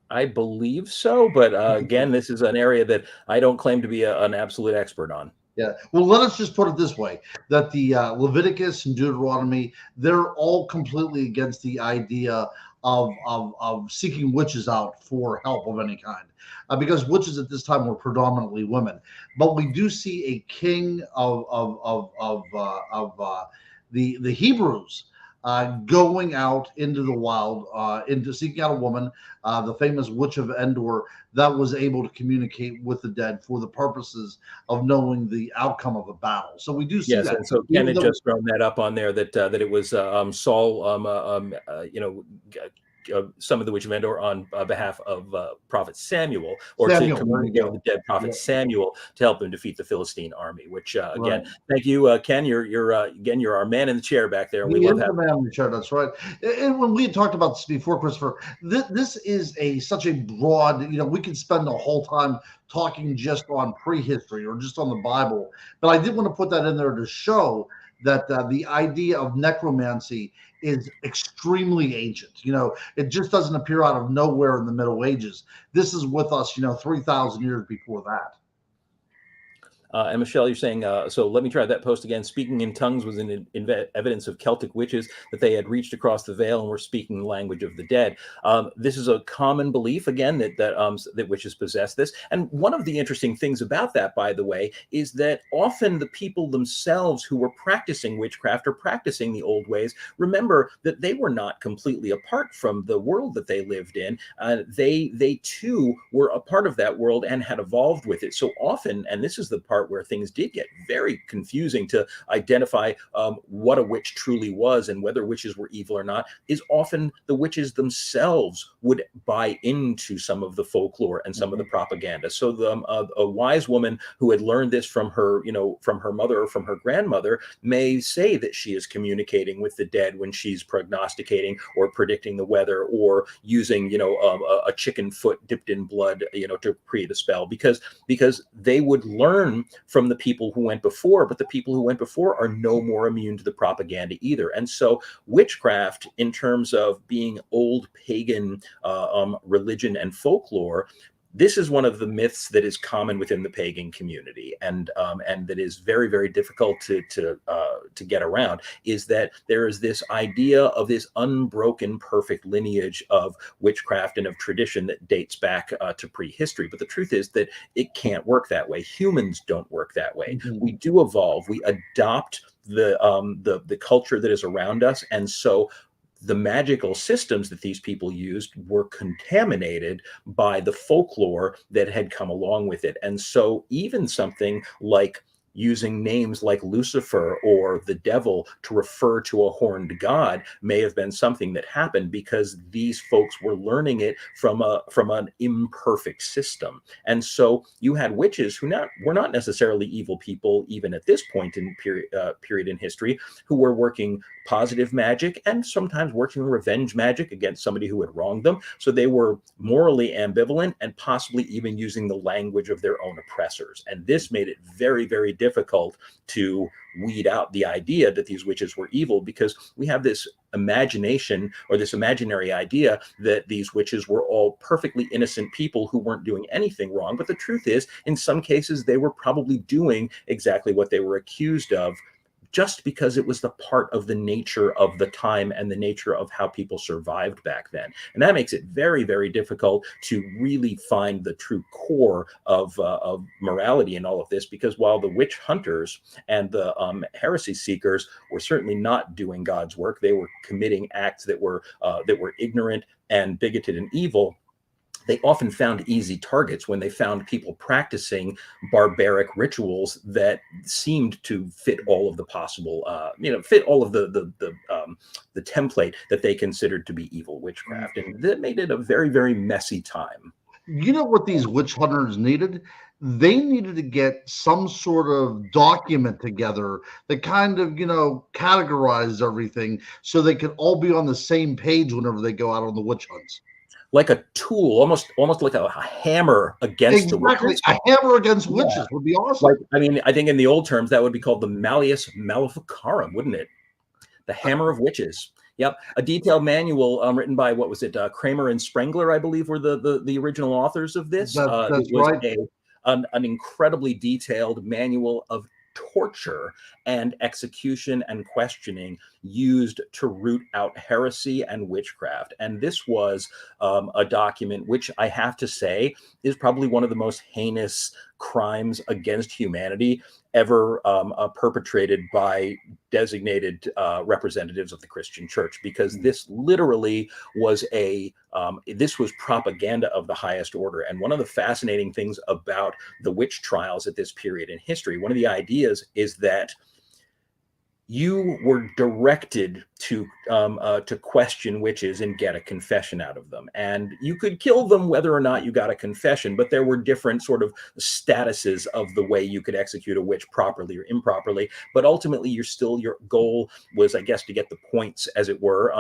I believe so, but again, this is an area that I don't claim to be an absolute expert on. Yeah. Well, let us just put it this way: that the Leviticus and Deuteronomy, they're all completely against the idea of seeking witches out for help of any kind, because witches at this time were predominantly women. But we do see a king of the Hebrews. Going out into the wild, into seeking out a woman, the famous witch of Endor, that was able to communicate with the dead for the purposes of knowing the outcome of a battle. So we do see Yes, that. and so Ken Even had though, just thrown that up on there that it was Saul, some of the Witch of Endor on behalf of Prophet Samuel, or to Samuel, there you communicate with go. the dead Yeah, prophet Samuel to help him defeat the Philistine army. Which again, right. thank you, Ken. You're again, you're our man in the chair back there, and we He love is the having. man in the chair. That's right. And when we had talked about this before, Christopher, this is a such a broad. We could spend the whole time talking just on prehistory or just on the Bible. But I did want to put that in there to show that the idea of necromancy is extremely ancient. It just doesn't appear out of nowhere in the Middle Ages. This is with us, 3,000 years before that. And Michelle, you're saying, so let me try that post again. Speaking in tongues was evidence of Celtic witches that they had reached across the veil and were speaking the language of the dead. This is a common belief, again, that witches possess this. And one of the interesting things about that, by the way, is that often the people themselves who were practicing witchcraft or practicing the old ways, remember that they were not completely apart from the world that they lived in. They too were a part of that world and had evolved with it. So often, and this is the part where things did get very confusing to identify what a witch truly was and whether witches were evil or not, is often the witches themselves would buy into some of the folklore and some of the propaganda. So a wise woman who had learned this from her, from her mother or from her grandmother, may say that she is communicating with the dead when she's prognosticating or predicting the weather, or using, a chicken foot dipped in blood, to create a spell, because they would learn from the people who went before, but the people who went before are no more immune to the propaganda either. And so witchcraft, in terms of being old pagan religion and folklore, this is one of the myths that is common within the pagan community, and that is very, very difficult to get around. Is that there is this idea of this unbroken, perfect lineage of witchcraft and of tradition that dates back to prehistory. But the truth is that it can't work that way. Humans don't work that way. We do evolve. We adopt the culture that is around us, and so the magical systems that these people used were contaminated by the folklore that had come along with it. And so even something like using names like Lucifer or the devil to refer to a horned god may have been something that happened because these folks were learning it from an imperfect system. And so you had witches who were not necessarily evil people even at this point in period in history, who were working positive magic and sometimes working revenge magic against somebody who had wronged them. So they were morally ambivalent and possibly even using the language of their own oppressors. And this made it very, very difficult to weed out the idea that these witches were evil, because we have this imagination, or this imaginary idea, that these witches were all perfectly innocent people who weren't doing anything wrong. But the truth is, in some cases, they were probably doing exactly what they were accused of, just because it was the part of the nature of the time and the nature of how people survived back then. And that makes it very, very difficult to really find the true core of morality in all of this, because while the witch hunters and the heresy seekers were certainly not doing God's work, they were committing acts that were ignorant and bigoted and evil. they often found easy targets when they found people practicing barbaric rituals that seemed to fit all of the possible, fit all of the template that they considered to be evil witchcraft, and that made it a very, very messy time. You know what these witch hunters needed? They needed to get some sort of document together that kind of, categorized everything so they could all be on the same page whenever they go out on the witch hunts. Like a tool, almost like a hammer against the witches. A hammer against witches would be awesome. Like, I mean, I think in the old terms that would be called the Malleus Maleficarum, wouldn't it? The hammer of witches. Yep, a detailed manual written by, what was it, Kramer and Sprengler, I believe, were the original authors of this. That's it was right. An incredibly detailed manual of torture and execution and questioning used to root out heresy and witchcraft. And this was a document which I have to say is probably one of the most heinous crimes against humanity ever perpetrated by designated representatives of the Christian church, because this literally was this was propaganda of the highest order. And one of the fascinating things about the witch trials at this period in history, one of the ideas is that you were directed to question witches and get a confession out of them, and you could kill them whether or not you got a confession. But there were different sort of statuses of the way you could execute a witch properly or improperly. But ultimately, your goal was, I guess, to get the points, as it were,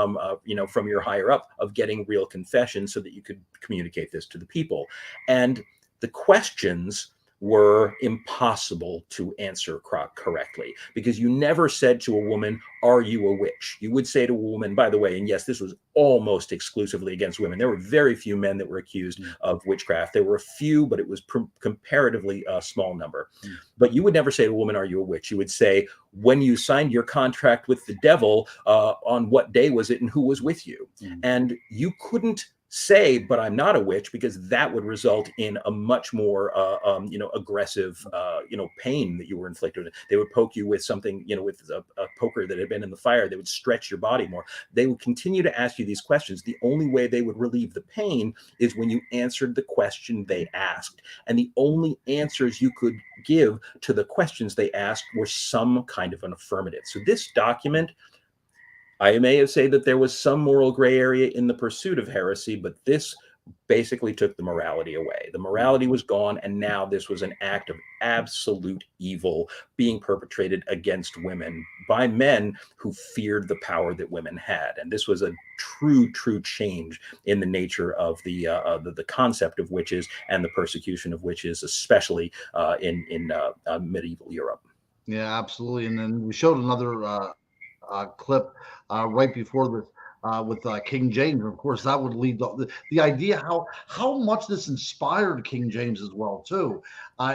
from your higher up, of getting real confession so that you could communicate this to the people. And the questions were impossible to answer correctly, because you never said to a woman, "Are you a witch?" You would say to a woman, by the way, and yes, this was almost exclusively against women. There were very few men that were accused of witchcraft. There were a few, but it was comparatively a small number. But you would never say to a woman, "Are you a witch?" You would say, "When you signed your contract with the devil, on what day was it and who was with you?" And you couldn't say, "But I'm not a witch," because that would result in a much more aggressive pain that you were inflicted. They would poke you with something, with a poker that had been in the fire. They would stretch your body more. They would continue to ask you these questions. The only way they would relieve the pain is when you answered the question they asked, and the only answers you could give to the questions they asked were some kind of an affirmative. So this document, I may have said that there was some moral gray area in the pursuit of heresy, but this basically took the morality away. The morality was gone, and now this was an act of absolute evil being perpetrated against women by men who feared the power that women had. And this was a true change in the nature of the concept of witches and the persecution of witches, especially in medieval Europe. Yeah, absolutely. And then we showed another clip right before this with King James. And of course, that would lead the idea how much this inspired King James as well too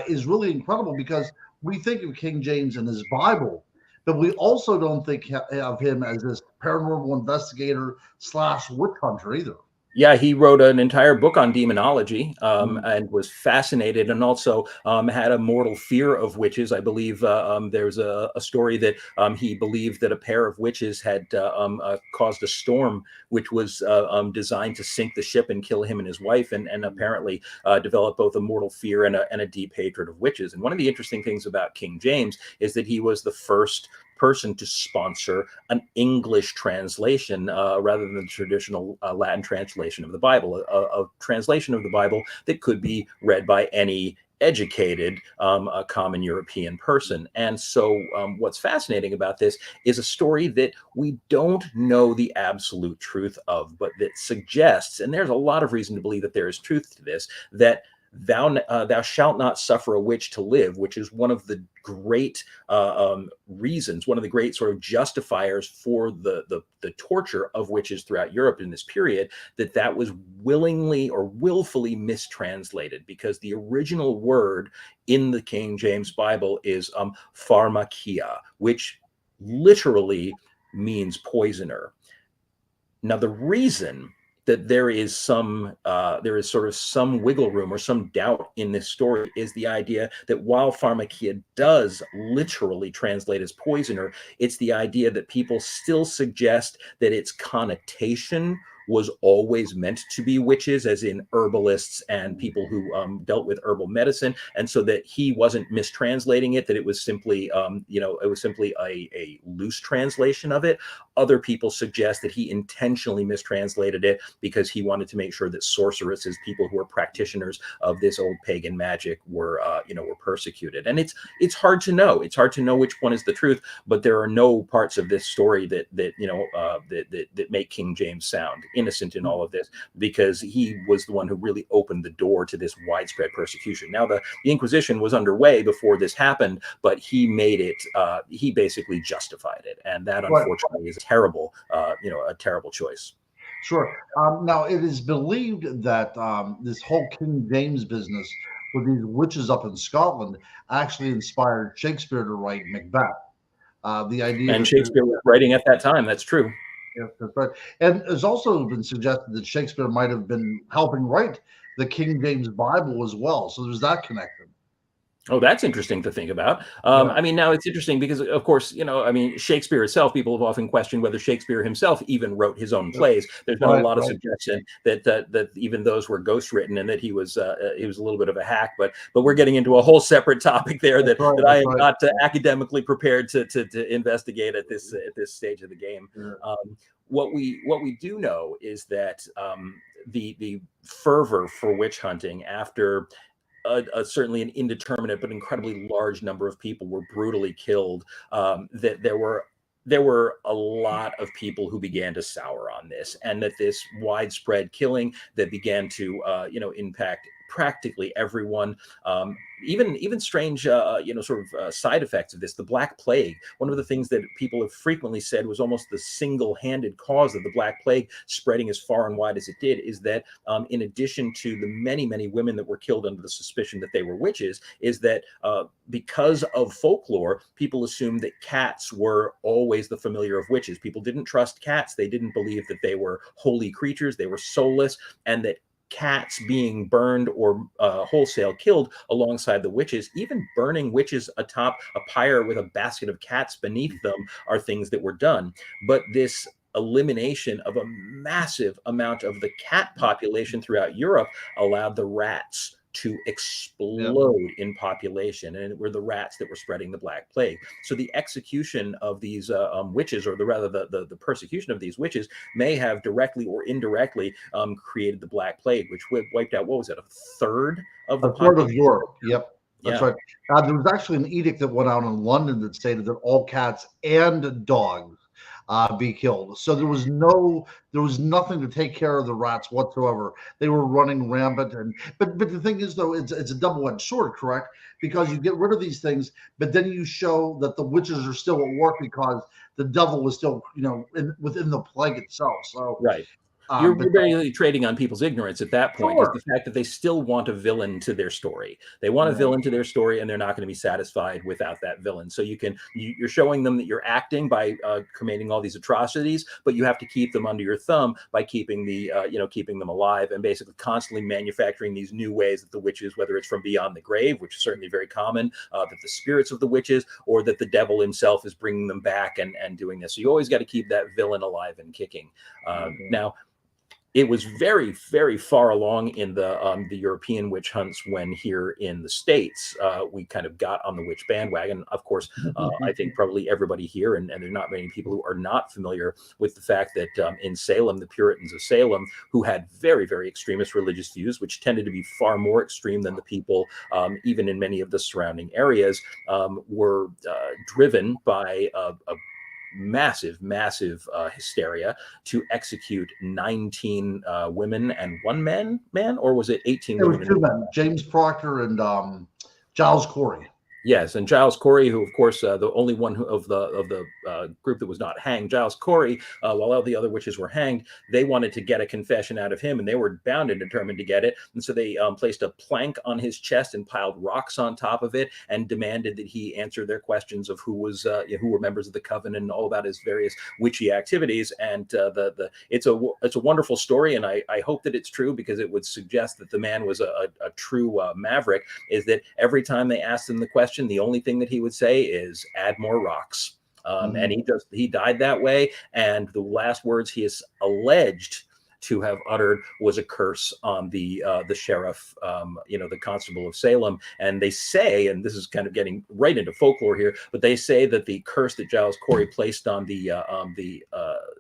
is really incredible, because we think of King James and his Bible, but we also don't think of him as this paranormal investigator / witch hunter either. Yeah, he wrote an entire book on demonology and was fascinated, and also had a mortal fear of witches. I believe there's a story that he believed that a pair of witches had caused a storm, which was designed to sink the ship and kill him and his wife, and apparently developed both a mortal fear and a deep hatred of witches. And one of the interesting things about King James is that he was the first person to sponsor an English translation rather than the traditional Latin translation of the Bible, a translation of the Bible that could be read by any educated common European person. And so what's fascinating about this is a story that we don't know the absolute truth of, but that suggests, and there's a lot of reason to believe that there is truth to this, that thou shalt not suffer a witch to live, which is one of the great reasons, one of the great sort of justifiers for the torture of witches throughout Europe in this period, that was willingly or willfully mistranslated, because the original word in the King James Bible is pharmakia, which literally means poisoner. Now, the reason that there is sort of some wiggle room or some doubt in this story is the idea that while pharmakia does literally translate as poisoner, it's the idea that people still suggest that its connotation was always meant to be witches, as in herbalists and people who dealt with herbal medicine, and so that he wasn't mistranslating it, that it was simply, it was simply a loose translation of it. Other people suggest that he intentionally mistranslated it because he wanted to make sure that sorceresses, people who were practitioners of this old pagan magic, were persecuted. And it's hard to know. It's hard to know which one is the truth. But there are no parts of this story that make King James sound innocent in all of this, because he was the one who really opened the door to this widespread persecution. Now, the Inquisition was underway before this happened, but he made it. He basically justified it, and that unfortunately is a terrible choice. Sure. Now, it is believed that this whole King James business with these witches up in Scotland actually inspired Shakespeare to write Macbeth. The idea, and Shakespeare was writing at that time. That's true. Yes, that's right. And it's also been suggested that Shakespeare might have been helping write the King James Bible as well. So there's that connection. Oh, that's interesting to think about. I mean, now it's interesting because, of course, Shakespeare itself, people have often questioned whether Shakespeare himself even wrote his own plays. There's been a lot of suggestion that even those were ghostwritten and that he was a little bit of a hack. But we're getting into a whole separate topic there that I am not academically prepared to investigate at this stage of the game. Yeah. What we do know is that the fervor for witch hunting after certainly an indeterminate but incredibly large number of people were brutally killed, that there were a lot of people who began to sour on this, and that this widespread killing that began to impact practically everyone, even strange side effects of this. The Black Plague, one of the things that people have frequently said was almost the single-handed cause of the Black Plague spreading as far and wide as it did, is that in addition to the many women that were killed under the suspicion that they were witches, is that because of folklore, people assumed that cats were always the familiar of witches. People didn't trust cats. They didn't believe that they were holy creatures. They were soulless, and that cats being burned or wholesale killed alongside the witches, even burning witches atop a pyre with a basket of cats beneath them, are things that were done. But this elimination of a massive amount of the cat population throughout Europe allowed the rats to explode in population, and it were the rats that were spreading the Black Plague. So the execution of these witches, or the persecution of these witches, may have directly or indirectly created the Black Plague, which wiped out, what was it, a third of the population? A third of Europe. Yep, that's right. There was actually an edict that went out in London that stated that all cats and dogs be killed. So there was nothing to take care of the rats whatsoever. They were running rampant, but the thing is, though, it's a double-edged sword, correct? Because you get rid of these things, but then you show that the witches are still at work because the devil was still, within the plague itself. So right. You're really trading on people's ignorance at that point. Is the fact that they still want a villain to their story. They want a villain to their story, and they're not going to be satisfied without that villain. So you're showing them that you're acting by committing all these atrocities, but you have to keep them under your thumb by keeping keeping them alive, and basically constantly manufacturing these new ways that the witches, whether it's from beyond the grave, which is certainly very common, that the spirits of the witches, or that the devil himself is bringing them back and doing this. So you always got to keep that villain alive and kicking. Now, it was very, very far along in the European witch hunts when here in the States we kind of got on the witch bandwagon. Of course, I think probably everybody here, and there's not many people who are not familiar with the fact that in Salem, the Puritans of Salem, who had very, very extremist religious views, which tended to be far more extreme than the people even in many of the surrounding areas, were driven by a massive hysteria to execute 19 women and one man, or was it 18 women? It was 2 men, James Proctor and Giles Corey. Yes, and Giles Corey, who, of course, the only one of the group that was not hanged, Giles Corey, while all the other witches were hanged, they wanted to get a confession out of him, and they were bound and determined to get it. And so they placed a plank on his chest and piled rocks on top of it, and demanded that he answer their questions of who were members of the coven and all about his various witchy activities. And it's a wonderful story, and I hope that it's true, because it would suggest that the man was a true maverick. Is that every time they asked him the question, the only thing that he would say is add more rocks. And he died that way. And the last words he is alleged to have uttered was a curse on the sheriff, the constable of Salem. And they say, and this is kind of getting right into folklore here, but they say that the curse that Giles Corey placed on the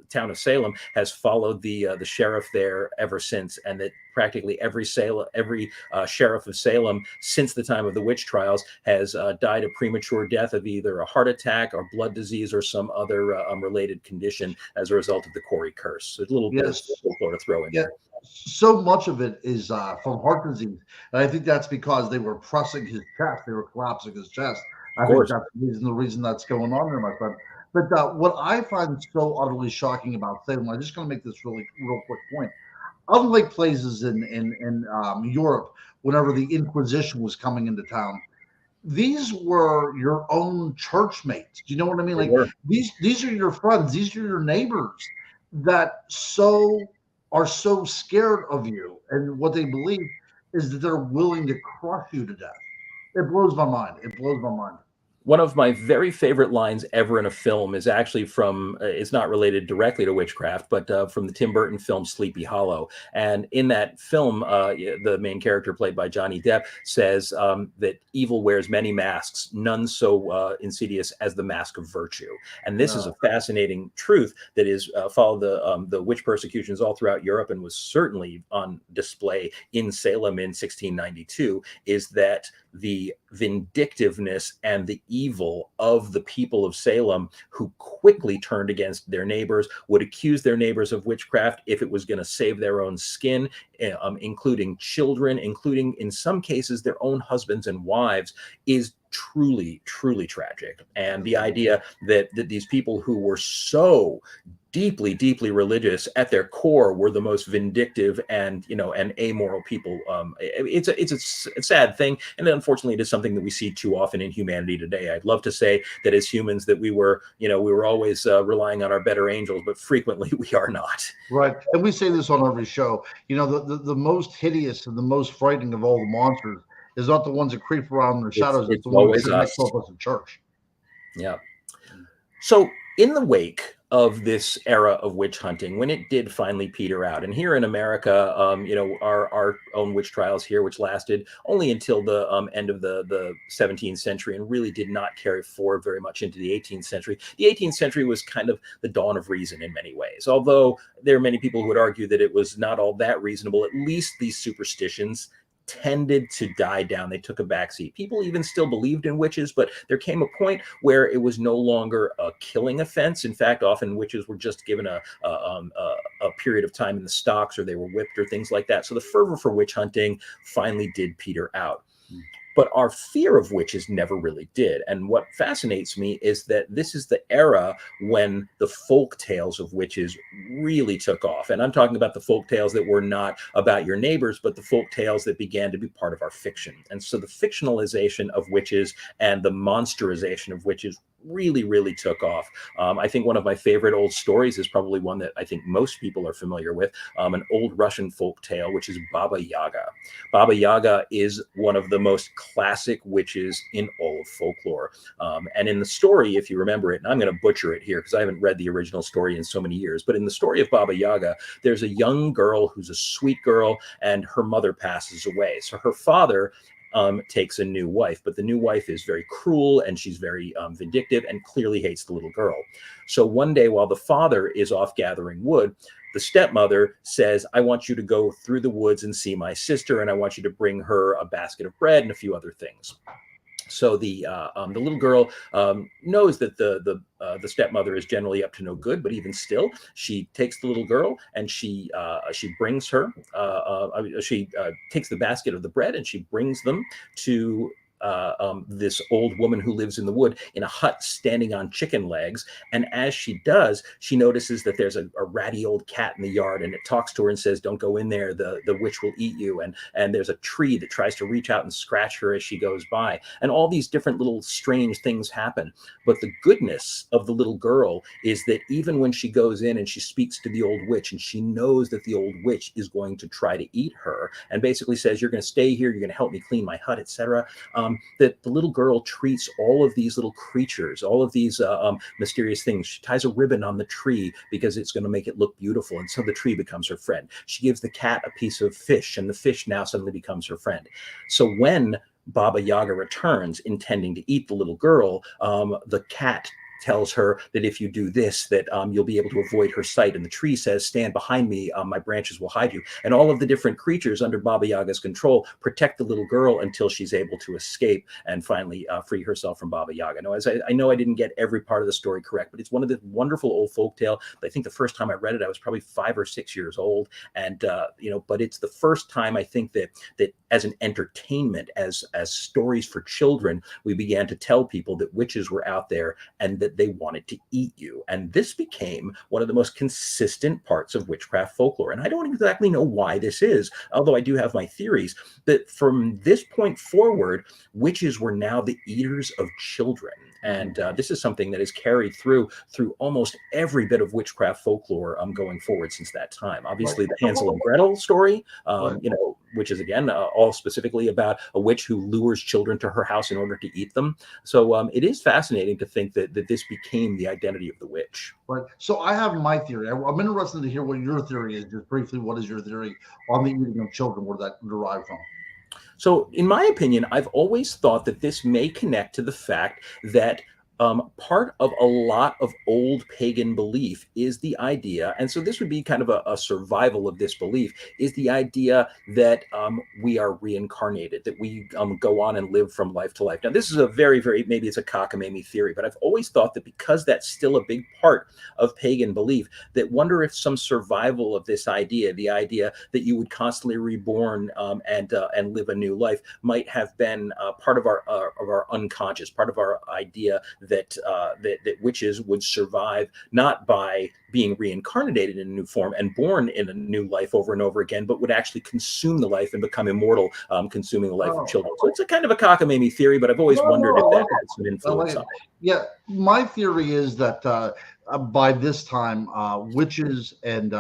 town of Salem has followed the sheriff there ever since, and that practically every sheriff of Salem since the time of the witch trials has died a premature death of either a heart attack or blood disease or some other related condition as a result of the Corey curse. So a little bit of folklore to throw in there. So much of it is from heart disease, and I think that's because they were pressing his chest, they were collapsing his chest. I think that's the reason that's going on there, my friend. But what I find so utterly shocking about Salem, I'm just going to make this real quick point. Unlike places in Europe, whenever the Inquisition was coming into town, these were your own church mates. Do you know what I mean? Like these are your friends, these are your neighbors that are so scared of you, and what they believe is that they're willing to crush you to death. It blows my mind. It blows my mind. One of my very favorite lines ever in a film is actually from, it's not related directly to witchcraft, but from the Tim Burton film Sleepy Hollow. And in that film, the main character played by Johnny Depp says that evil wears many masks, none so insidious as the mask of virtue. And this is a fascinating truth that is followed the witch persecutions all throughout Europe and was certainly on display in Salem in 1692, is that the vindictiveness and the evil of the people of Salem, who quickly turned against their neighbors, would accuse their neighbors of witchcraft if it was going to save their own skin, including children, including in some cases their own husbands and wives, is truly, truly tragic. And the idea that these people who were so deeply, deeply religious at their core were the most vindictive and amoral people. It's a sad thing, and unfortunately, it is something that we see too often in humanity today. I'd love to say that as humans that we were always relying on our better angels, but frequently we are not. Right, and we say this on every show. The most hideous and the most frightening of all the monsters is not the ones that creep around in the shadows. It's the ones that sit next to us in church. Yeah. So in the wake of this era of witch hunting, when it did finally peter out, and here in America, our own witch trials here, which lasted only until the end of the 17th century and really did not carry forward very much into the 18th century. The 18th century was kind of the dawn of reason in many ways, although there are many people who would argue that it was not all that reasonable. At least these superstitions tended to die down. They took a backseat. People even still believed in witches, but there came a point where it was no longer a killing offense. In fact, often witches were just given a period of time in the stocks, or they were whipped or things like that. So the fervor for witch hunting finally did peter out. But our fear of witches never really did. And what fascinates me is that this is the era when the folk tales of witches really took off. And I'm talking about the folk tales that were not about your neighbors, but the folk tales that began to be part of our fiction. And so the fictionalization of witches and the monsterization of witches really, really took off. I think one of my favorite old stories is probably one that I think most people are familiar with, an old Russian folk tale, which is Baba Yaga. Baba Yaga is one of the most classic witches in all of folklore. And in the story, if you remember it, and I'm going to butcher it here because I haven't read the original story in so many years, but in the story of Baba Yaga, there's a young girl who's a sweet girl, and her mother passes away. So her father takes a new wife, but the new wife is very cruel and she's very vindictive and clearly hates the little girl. So one day while the father is off gathering wood, the stepmother says, I want you to go through the woods and see my sister, and I want you to bring her a basket of bread and a few other things. So the little girl knows that the stepmother is generally up to no good, but even still, she takes the little girl and she brings her. She takes the basket of the bread and she brings them to this old woman who lives in the wood in a hut standing on chicken legs. And as she does, she notices that there's a ratty old cat in the yard, and it talks to her and says, don't go in there, the witch will eat you. And there's a tree that tries to reach out and scratch her as she goes by. And all these different little strange things happen. But the goodness of the little girl is that even when she goes in and she speaks to the old witch, and she knows that the old witch is going to try to eat her and basically says, you're going to stay here, you're going to help me clean my hut, etc., that the little girl treats all of these little creatures, all of these mysterious things. She ties a ribbon on the tree because it's going to make it look beautiful, and so the tree becomes her friend. She gives the cat a piece of fish, and the fish now suddenly becomes her friend. So when Baba Yaga returns, intending to eat the little girl, the cat tells her that if you do this, that you'll be able to avoid her sight. And the tree says, stand behind me, my branches will hide you. And all of the different creatures under Baba Yaga's control protect the little girl until she's able to escape and finally free herself from Baba Yaga. Now, as I know I didn't get every part of the story correct, but it's one of the wonderful old folk tale. I think the first time I read it, I was probably 5 or 6 years old. And, but it's the first time I think that as an entertainment, as stories for children, we began to tell people that witches were out there and that they wanted to eat you. And this became one of the most consistent parts of witchcraft folklore. And I don't exactly know why this is, although I do have my theories, that from this point forward, witches were now the eaters of children. And this is something that is carried through almost every bit of witchcraft folklore going forward since that time. Obviously, the Hansel and Gretel story, which is, again, all specifically about a witch who lures children to her house in order to eat them. So it is fascinating to think that this became the identity of the witch. Right. So I have my theory. I'm interested to hear what your theory is. Just briefly, what is your theory on the eating of children? Where that derived from? So in my opinion, I've always thought that this may connect to the fact that part of a lot of old pagan belief is the idea, and so this would be kind of a survival of this belief, is the idea that we are reincarnated, that we go on and live from life to life. Now, this is a very, very, maybe it's a cockamamie theory, but I've always thought that because that's still a big part of pagan belief, that wonder if some survival of this idea, the idea that you would constantly reborn and live a new life, might have been part of our unconscious, part of our idea that witches would survive not by being reincarnated in a new form and born in a new life over and over again, but would actually consume the life and become immortal, consuming the life of children. So it's a kind of a cockamamie theory, but I've always wondered if that had some influence on it. Yeah, my theory is that by this time, witches and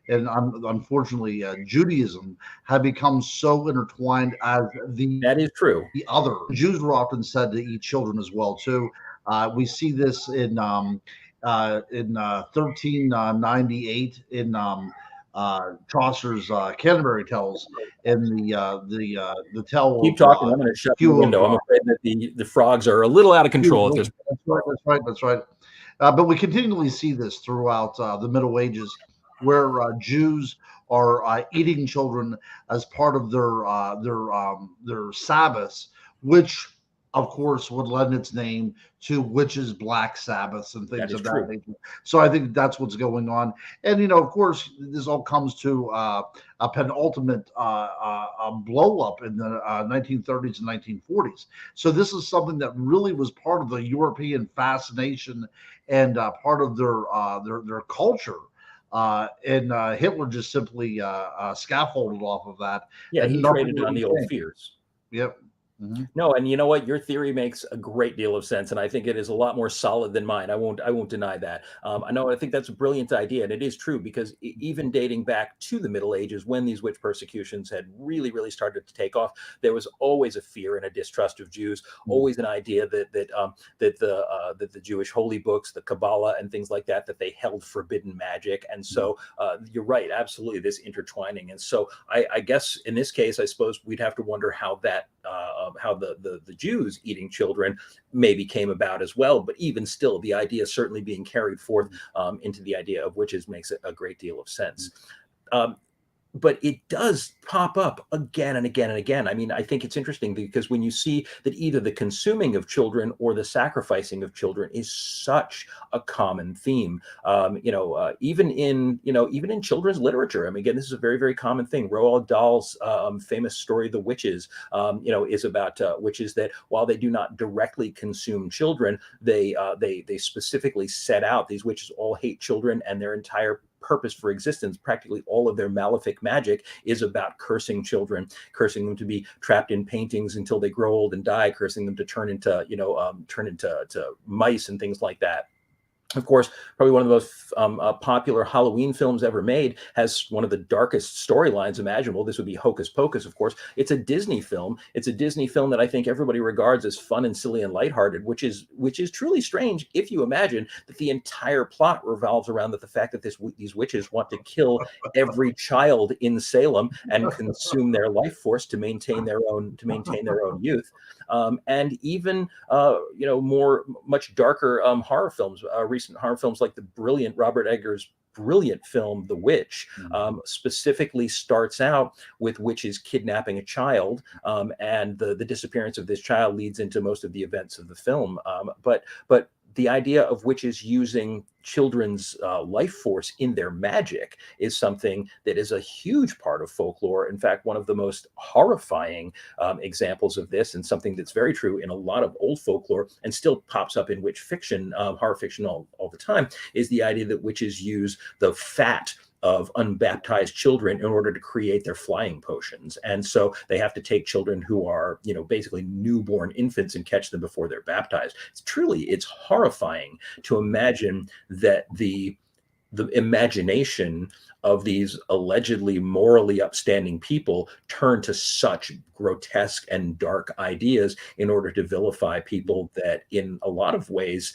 unfortunately Judaism have become so intertwined as that is true. The other Jews were often said to eat children as well too. We see this in 1398 in Chaucer's Canterbury Tales. In the tale. Keep talking. I'm going to shut the window. I'm afraid that the frogs are a little out of control at this point. That's right. But we continually see this throughout the Middle Ages, where Jews are eating children as part of their Sabbaths, which of course would lend its name to witches' black Sabbaths and things of that nature. So I think that's what's going on. And of course, this all comes to a penultimate blow up in the 1930s and 1940s. So this is something that really was part of the European fascination and part of their culture. And Hitler just simply scaffolded off of that. Yeah, he traded on the old fears. Yep. Mm-hmm. No, and you know what? Your theory makes a great deal of sense, and I think it is a lot more solid than mine. I won't deny that. I think that's a brilliant idea, and it is true because even dating back to the Middle Ages, when these witch persecutions had really, really started to take off, there was always a fear and a distrust of Jews. Always an idea that the Jewish holy books, the Kabbalah, and things like that they held forbidden magic. And so you're right, absolutely, this intertwining. And so I guess in this case, I suppose we'd have to wonder how that. How the Jews eating children maybe came about as well. But even still, the idea certainly being carried forth into the idea of witches makes a great deal of sense. But it does pop up again and again and again. I mean, I think it's interesting because when you see that either the consuming of children or the sacrificing of children is such a common theme, even in children's literature. I mean, again, this is a very, very common thing. Roald Dahl's famous story, The Witches, is about witches that while they do not directly consume children, they specifically set out. These witches all hate children, and their entire purpose for existence, practically all of their malefic magic, is about cursing children, cursing them to be trapped in paintings until they grow old and die, cursing them to turn into mice and things like that. Of course, probably one of the most popular Halloween films ever made, has one of the darkest storylines imaginable. This would be Hocus Pocus, of course. It's a Disney film. It's a Disney film that I think everybody regards as fun and silly and lighthearted, which is truly strange if you imagine that the entire plot revolves around the fact that these witches want to kill every child in Salem and consume their life force to maintain their own youth. And even much darker horror films. Recent horror films like the brilliant Robert Eggers' brilliant film The Witch specifically starts out with witches kidnapping a child, and the disappearance of this child leads into most of the events of the film. But the idea of witches using children's life force in their magic is something that is a huge part of folklore. In fact, one of the most horrifying examples of this, and something that's very true in a lot of old folklore and still pops up in witch fiction, horror fiction all the time, is the idea that witches use the fat of unbaptized children in order to create their flying potions. And so they have to take children who are, basically newborn infants and catch them before they're baptized. It's horrifying to imagine that the imagination of these allegedly morally upstanding people turn to such grotesque and dark ideas in order to vilify people that in a lot of ways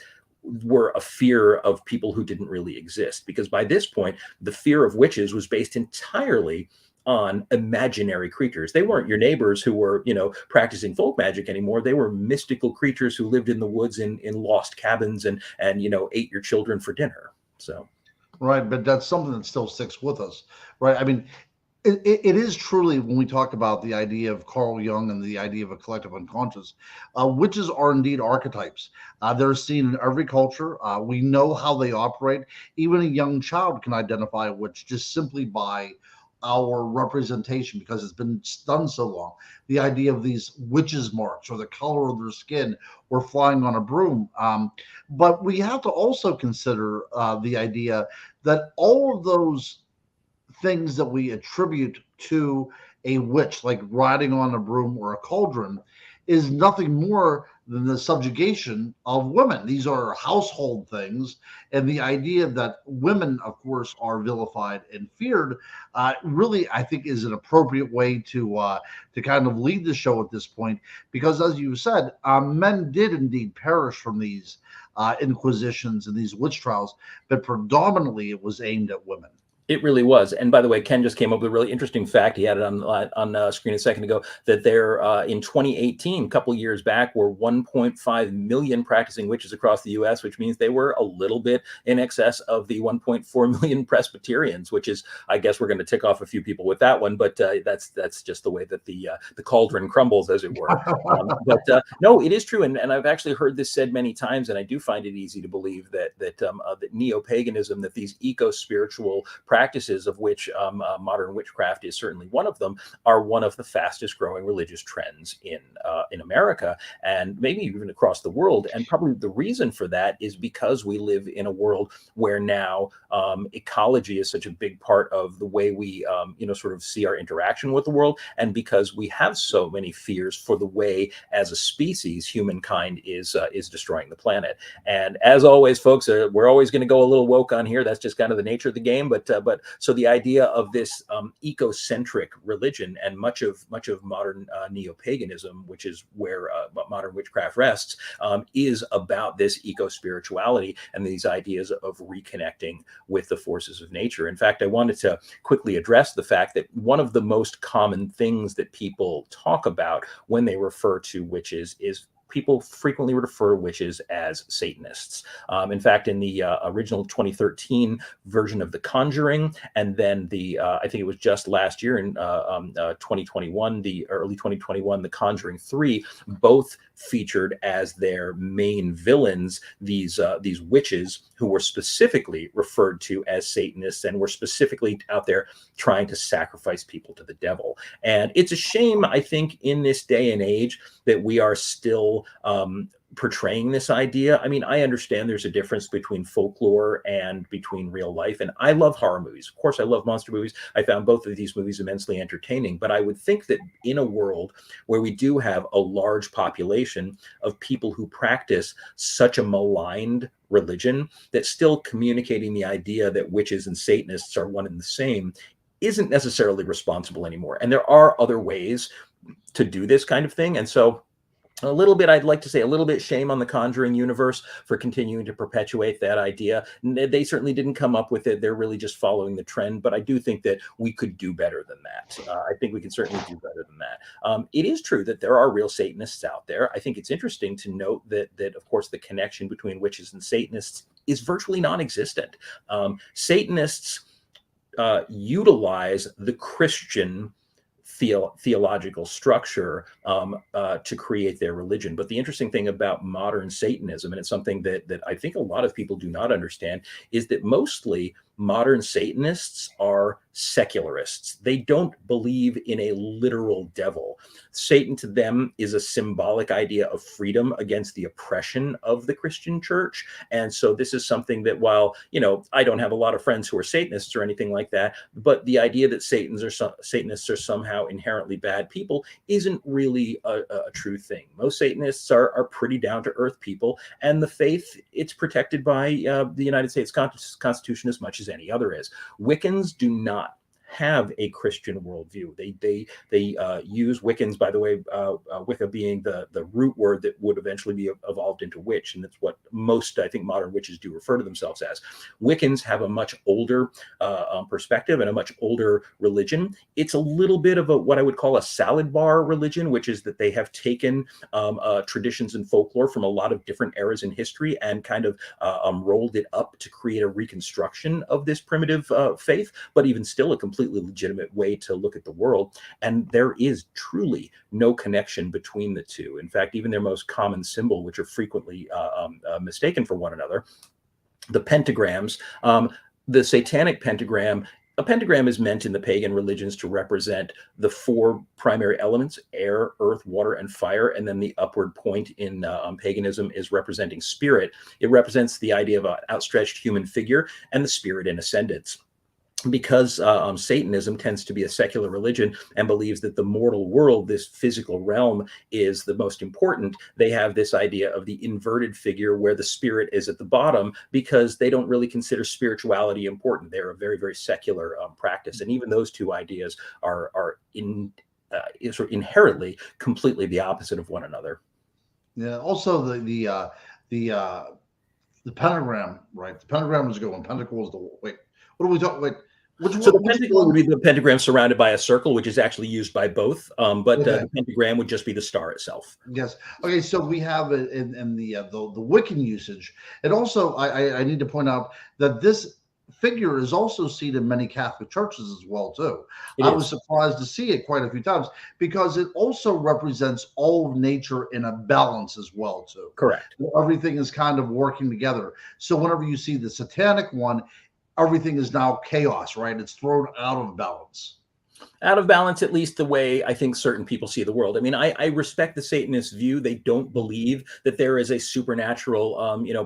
were a fear of people who didn't really exist. Because by this point, the fear of witches was based entirely on imaginary creatures. They weren't your neighbors who were, practicing folk magic anymore. They were mystical creatures who lived in the woods in lost cabins and ate your children for dinner. So, right. But that's something that still sticks with us, right? I mean, it is truly, when we talk about the idea of Carl Jung and the idea of a collective unconscious, witches are indeed archetypes. They're seen in every culture. We know how they operate. Even a young child can identify a witch just simply by our representation, because it's been done so long. The idea of these witches' marks, or the color of their skin, or flying on a broom. But we have to also consider the idea that all of those things that we attribute to a witch, like riding on a broom or a cauldron, is nothing more than the subjugation of women. These are household things, and the idea that women, of course, are vilified and feared, really, I think, is an appropriate way to kind of lead the show at this point, because, as you said, men did indeed perish from these inquisitions and these witch trials, but predominantly it was aimed at women. It really was. And by the way, Ken just came up with a really interesting fact. He had it on screen a second ago, that there in 2018, a couple years back, were 1.5 million practicing witches across the U.S., which means they were a little bit in excess of the 1.4 million Presbyterians, which is, I guess we're going to tick off a few people with that one, but that's just the way that the cauldron crumbles, as it were. No, it is true. And I've actually heard this said many times, and I do find it easy to believe that neo-paganism, that these eco-spiritual practices, of which modern witchcraft is certainly one of them, are one of the fastest growing religious trends in America, and maybe even across the world. And probably the reason for that is because we live in a world where now ecology is such a big part of the way we sort of see our interaction with the world, and because we have so many fears for the way, as a species, humankind is destroying the planet. And as always, folks, we're always going to go a little woke on here. That's just kind of the nature of the game. But so the idea of this ecocentric religion, and much of modern neo-paganism, which is where modern witchcraft rests, is about this eco-spirituality and these ideas of reconnecting with the forces of nature. In fact, I wanted to quickly address the fact that one of the most common things that people talk about when they refer to witches is people frequently refer witches as Satanists. In fact, in the original 2013 version of The Conjuring, and then I think it was just last year in 2021, the early 2021, The Conjuring 3, both featured as their main villains these witches who were specifically referred to as Satanists and were specifically out there trying to sacrifice people to the devil. And it's a shame, I think, in this day and age, that we are still portraying this idea. I mean, I understand there's a difference between folklore and between real life. And I love horror movies. Of course, I love monster movies. I found both of these movies immensely entertaining. But I would think that in a world where we do have a large population of people who practice such a maligned religion, that still communicating the idea that witches and Satanists are one and the same isn't necessarily responsible anymore. And there are other ways to do this kind of thing. And so a little bit, I'd like to say a little bit shame on the Conjuring universe for continuing to perpetuate that idea. They certainly didn't come up with it. They're really just following the trend. But I do think that we could do better than that. I think we can certainly do better than that. It is true that there are real Satanists out there. I think it's interesting to note that, of course, the connection between witches and Satanists is virtually non-existent. Satanists utilize the Christian theological structure to create their religion. But the interesting thing about modern Satanism, and it's something that I think a lot of people do not understand, is that mostly modern Satanists are secularists. They don't believe in a literal devil. Satan to them is a symbolic idea of freedom against the oppression of the Christian church. And so this is something that, while, you know, I don't have a lot of friends who are Satanists or anything like that, but the idea that Satanists are somehow inherently bad people isn't really a true thing. Most Satanists are pretty down-to-earth people, and the faith, it's protected by the United States Constitution as much as any other is. Wiccans do not have a Christian worldview. They use Wiccans, by the way, Wicca being the root word that would eventually be evolved into witch, and that's what most, I think, modern witches do refer to themselves as. Wiccans have a much older perspective and a much older religion. It's a little bit of what I would call a salad bar religion, which is that they have taken traditions and folklore from a lot of different eras in history and kind of rolled it up to create a reconstruction of this primitive faith, but even still a completely legitimate way to look at the world. And there is truly no connection between the two. In fact, even their most common symbol, which are frequently mistaken for one another, the pentagrams, the satanic pentagram. A pentagram is meant in the pagan religions to represent the four primary elements: air, earth, water, and fire. And then the upward point in paganism is representing spirit. It represents the idea of an outstretched human figure and the spirit in ascendance. Because Satanism tends to be a secular religion and believes that the mortal world, this physical realm, is the most important, they have this idea of the inverted figure where the spirit is at the bottom, because they don't really consider spirituality important. They're a very, very secular practice. And even those two ideas are sort of inherently completely the opposite of one another. Yeah. Also, the pentagram, right? The pentagram is a good one. Pentacle is the wait. What are we talking? Wait. So the pentacle would be the pentagram surrounded by a circle, which is actually used by both, but okay. The pentagram would just be the star itself. Yes. Okay. So we have it in the Wiccan usage, and also I need to point out that this figure is also seen in many Catholic churches as well too. I was surprised to see it quite a few times, because it also represents all of nature in a balance as well too. Correct. Everything is kind of working together. So whenever you see the satanic one, everything is now chaos, right? It's thrown out of balance. Out of balance, at least the way I think certain people see the world. I mean, I respect the Satanist view. They don't believe that there is a supernatural,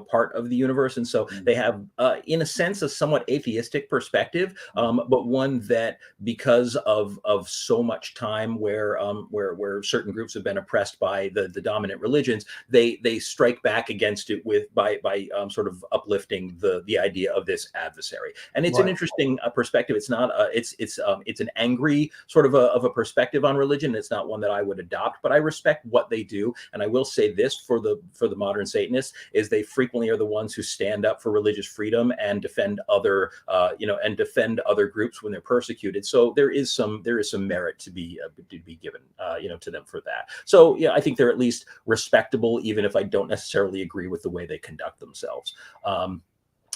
part of the universe, and so they have, in a sense, a somewhat atheistic perspective, but one that, because of so much time where certain groups have been oppressed by the dominant religions, they strike back against it by sort of uplifting the idea of this adversary. And it's an interesting perspective. It's not it's an angry sort of a perspective on religion. It's not one that I would adopt, but I respect what they do. And I will say this for the modern Satanists, is they frequently are the ones who stand up for religious freedom and defend other other groups when they're persecuted. So there is some merit to be given to them for that. So yeah, I think they're at least respectable, even if I don't necessarily agree with the way they conduct themselves.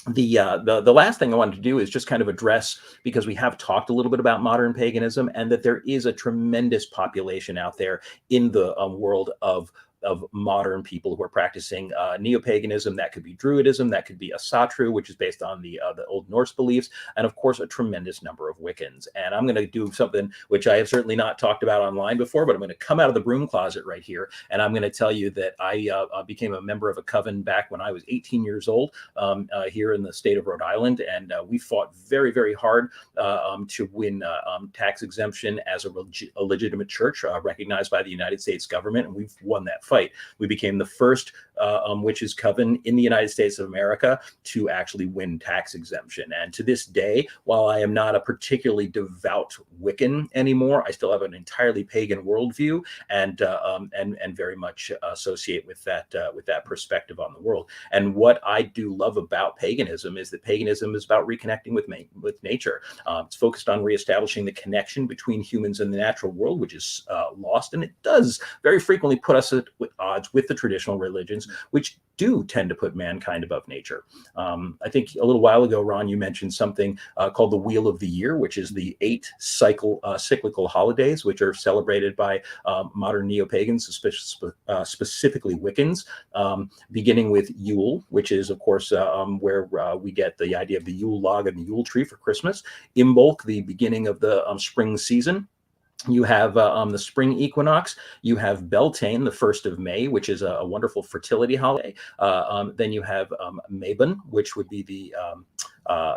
The last thing I wanted to do is just kind of address, because we have talked a little bit about modern paganism, and that there is a tremendous population out there in the world of modern people who are practicing neo-paganism. That could be Druidism, that could be Asatru, which is based on the Old Norse beliefs, and of course a tremendous number of Wiccans. And I'm going to do something which I have certainly not talked about online before, but I'm going to come out of the broom closet right here, and I'm going to tell you that I became a member of a coven back when I was 18 years old here in the state of Rhode Island, and we fought very, very hard to win tax exemption as a legitimate church recognized by the United States government, and we've won that fight. We became the first witches coven in the United States of America to actually win tax exemption. And to this day, while I am not a particularly devout Wiccan anymore, I still have an entirely pagan worldview, and very much associate with that perspective on the world. And what I do love about paganism is that paganism is about reconnecting with nature. It's focused on reestablishing the connection between humans and the natural world, which is lost, and it does very frequently put us at odds with the traditional religions, which do tend to put mankind above nature. I think a little while ago, Ron, you mentioned something called the Wheel of the Year, which is the 8 cyclical holidays, which are celebrated by modern neo-pagans, specifically Wiccans, beginning with Yule, which is, of course, where we get the idea of the Yule log and the Yule tree for Christmas. Imbolc, the beginning of the spring season. You have the spring equinox. You have Beltane, the 1st of May, which is a wonderful fertility holiday. Then you have Mabon, which would be the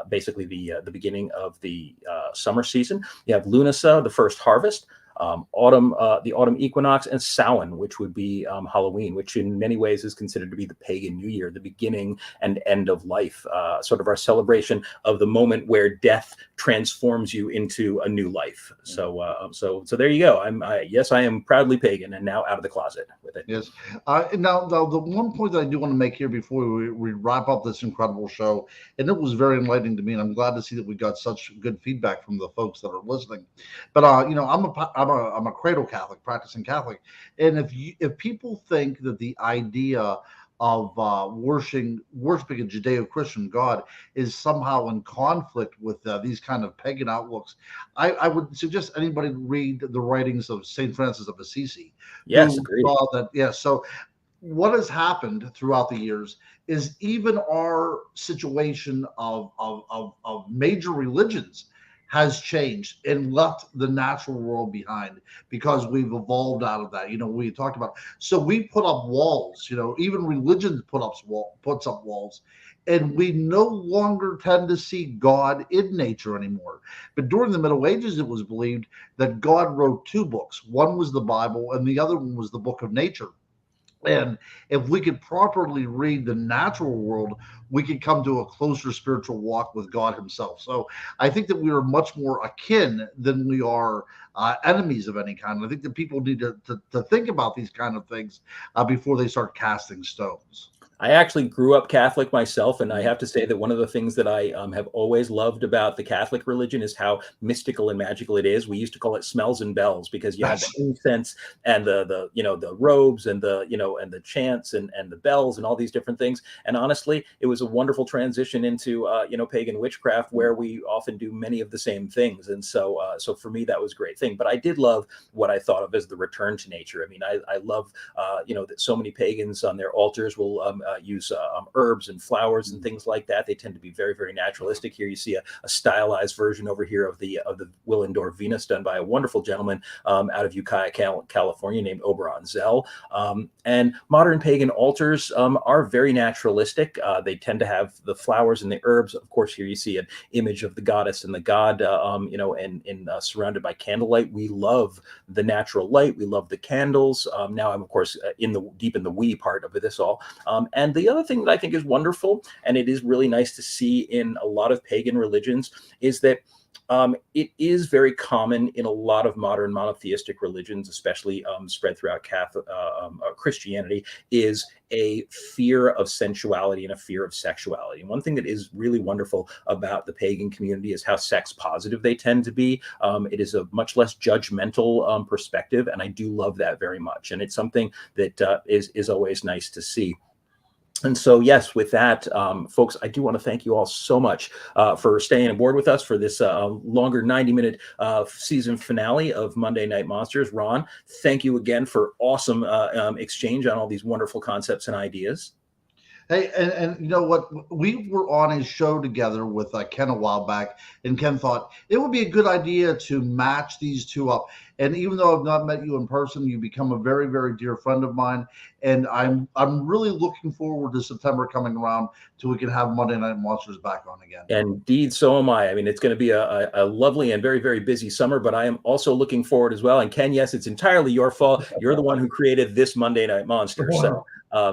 basically the beginning of the summer season. You have Lunasa, the first harvest. The autumn equinox, and Samhain, which would be Halloween, which in many ways is considered to be the pagan New Year, the beginning and end of life, sort of our celebration of the moment where death transforms you into a new life. So there you go. Yes, I am proudly pagan and now out of the closet with it. Yes. Now, the one point that I do want to make here before we wrap up this incredible show, and it was very enlightening to me, and I'm glad to see that we got such good feedback from the folks that are listening. But I'm a cradle Catholic, practicing Catholic, and if people think that the idea of worshiping a Judeo-Christian God is somehow in conflict with these kind of pagan outlooks, I would suggest anybody read the writings of Saint Francis of Assisi. Yes, agreed. Saw that, yes. So what has happened throughout the years is even our situation of major religions has changed and left the natural world behind because we've evolved out of that. We talked about, so we put up walls, even religions puts up walls, and we no longer tend to see God in nature anymore. But during the Middle Ages, it was believed that God wrote 2 books. One was the Bible and the other one was the Book of Nature. And if we could properly read the natural world, we could come to a closer spiritual walk with God himself. So I think that we are much more akin than we are enemies of any kind. And I think that people need to think about these kind of things before they start casting stones. I actually grew up Catholic myself, and I have to say that one of the things that I have always loved about the Catholic religion is how mystical and magical it is. We used to call it smells and bells because you had the incense and the robes and the chants and the bells and all these different things. And honestly, it was a wonderful transition into pagan witchcraft, where we often do many of the same things. And so for me, that was a great thing. But I did love what I thought of as the return to nature. I mean, I love that so many pagans on their altars will use herbs and flowers and things like that. They tend to be very, very naturalistic. Here you see a stylized version over here of the Willendorf Venus, done by a wonderful gentleman out of Ukiah, California, named Oberon Zell. And modern pagan altars are very naturalistic. They tend to have the flowers and the herbs. Of course, here you see an image of the goddess and the god, and surrounded by candlelight. We love the natural light. We love the candles. Now I'm, of course, deep in the we part of this all. And the other thing that I think is wonderful, and it is really nice to see in a lot of pagan religions, is that it is very common in a lot of modern monotheistic religions, especially spread throughout Catholic, Christianity, is a fear of sensuality and a fear of sexuality. And one thing that is really wonderful about the pagan community is how sex positive they tend to be. It is a much less judgmental perspective, and I do love that very much. And it's something that is always nice to see. And so, yes, with that, folks, I do want to thank you all so much for staying aboard with us for this longer 90-minute season finale of Monday Night Monsters. Ron, thank you again for awesome exchange on all these wonderful concepts and ideas. Hey, and you know what? We were on a show together with Ken a while back, and Ken thought it would be a good idea to match these two up. And even though I've not met you in person, you become a very, very dear friend of mine. And I'm really looking forward to September coming around till we can have Monday Night Monsters back on again. Indeed, so am I. I mean, it's going to be a lovely and very, very busy summer, but I am also looking forward as well. And Ken, yes, it's entirely your fault. You're the one who created this Monday Night Monster.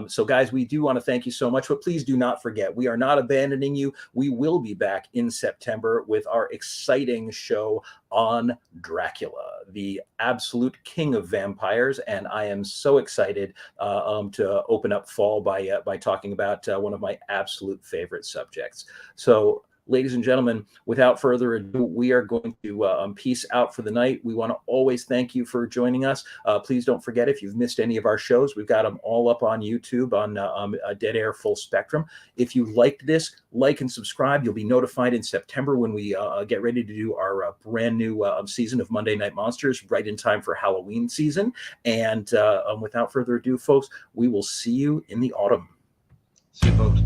So guys, we do want to thank you so much, but please do not forget, we are not abandoning you. We will be back in September with our exciting show on Dracula, the absolute king of vampires. And I am so excited to open up fall by talking about one of my absolute favorite subjects. So, ladies and gentlemen, without further ado, we are going to peace out for the night. We want to always thank you for joining us. Please don't forget, if you've missed any of our shows, we've got them all up on YouTube on Dead Air Full Spectrum. If you liked this, like and subscribe. You'll be notified in September when we get ready to do our brand new season of Monday Night Monsters, right in time for Halloween season. And without further ado, folks, we will see you in the autumn. See you, folks.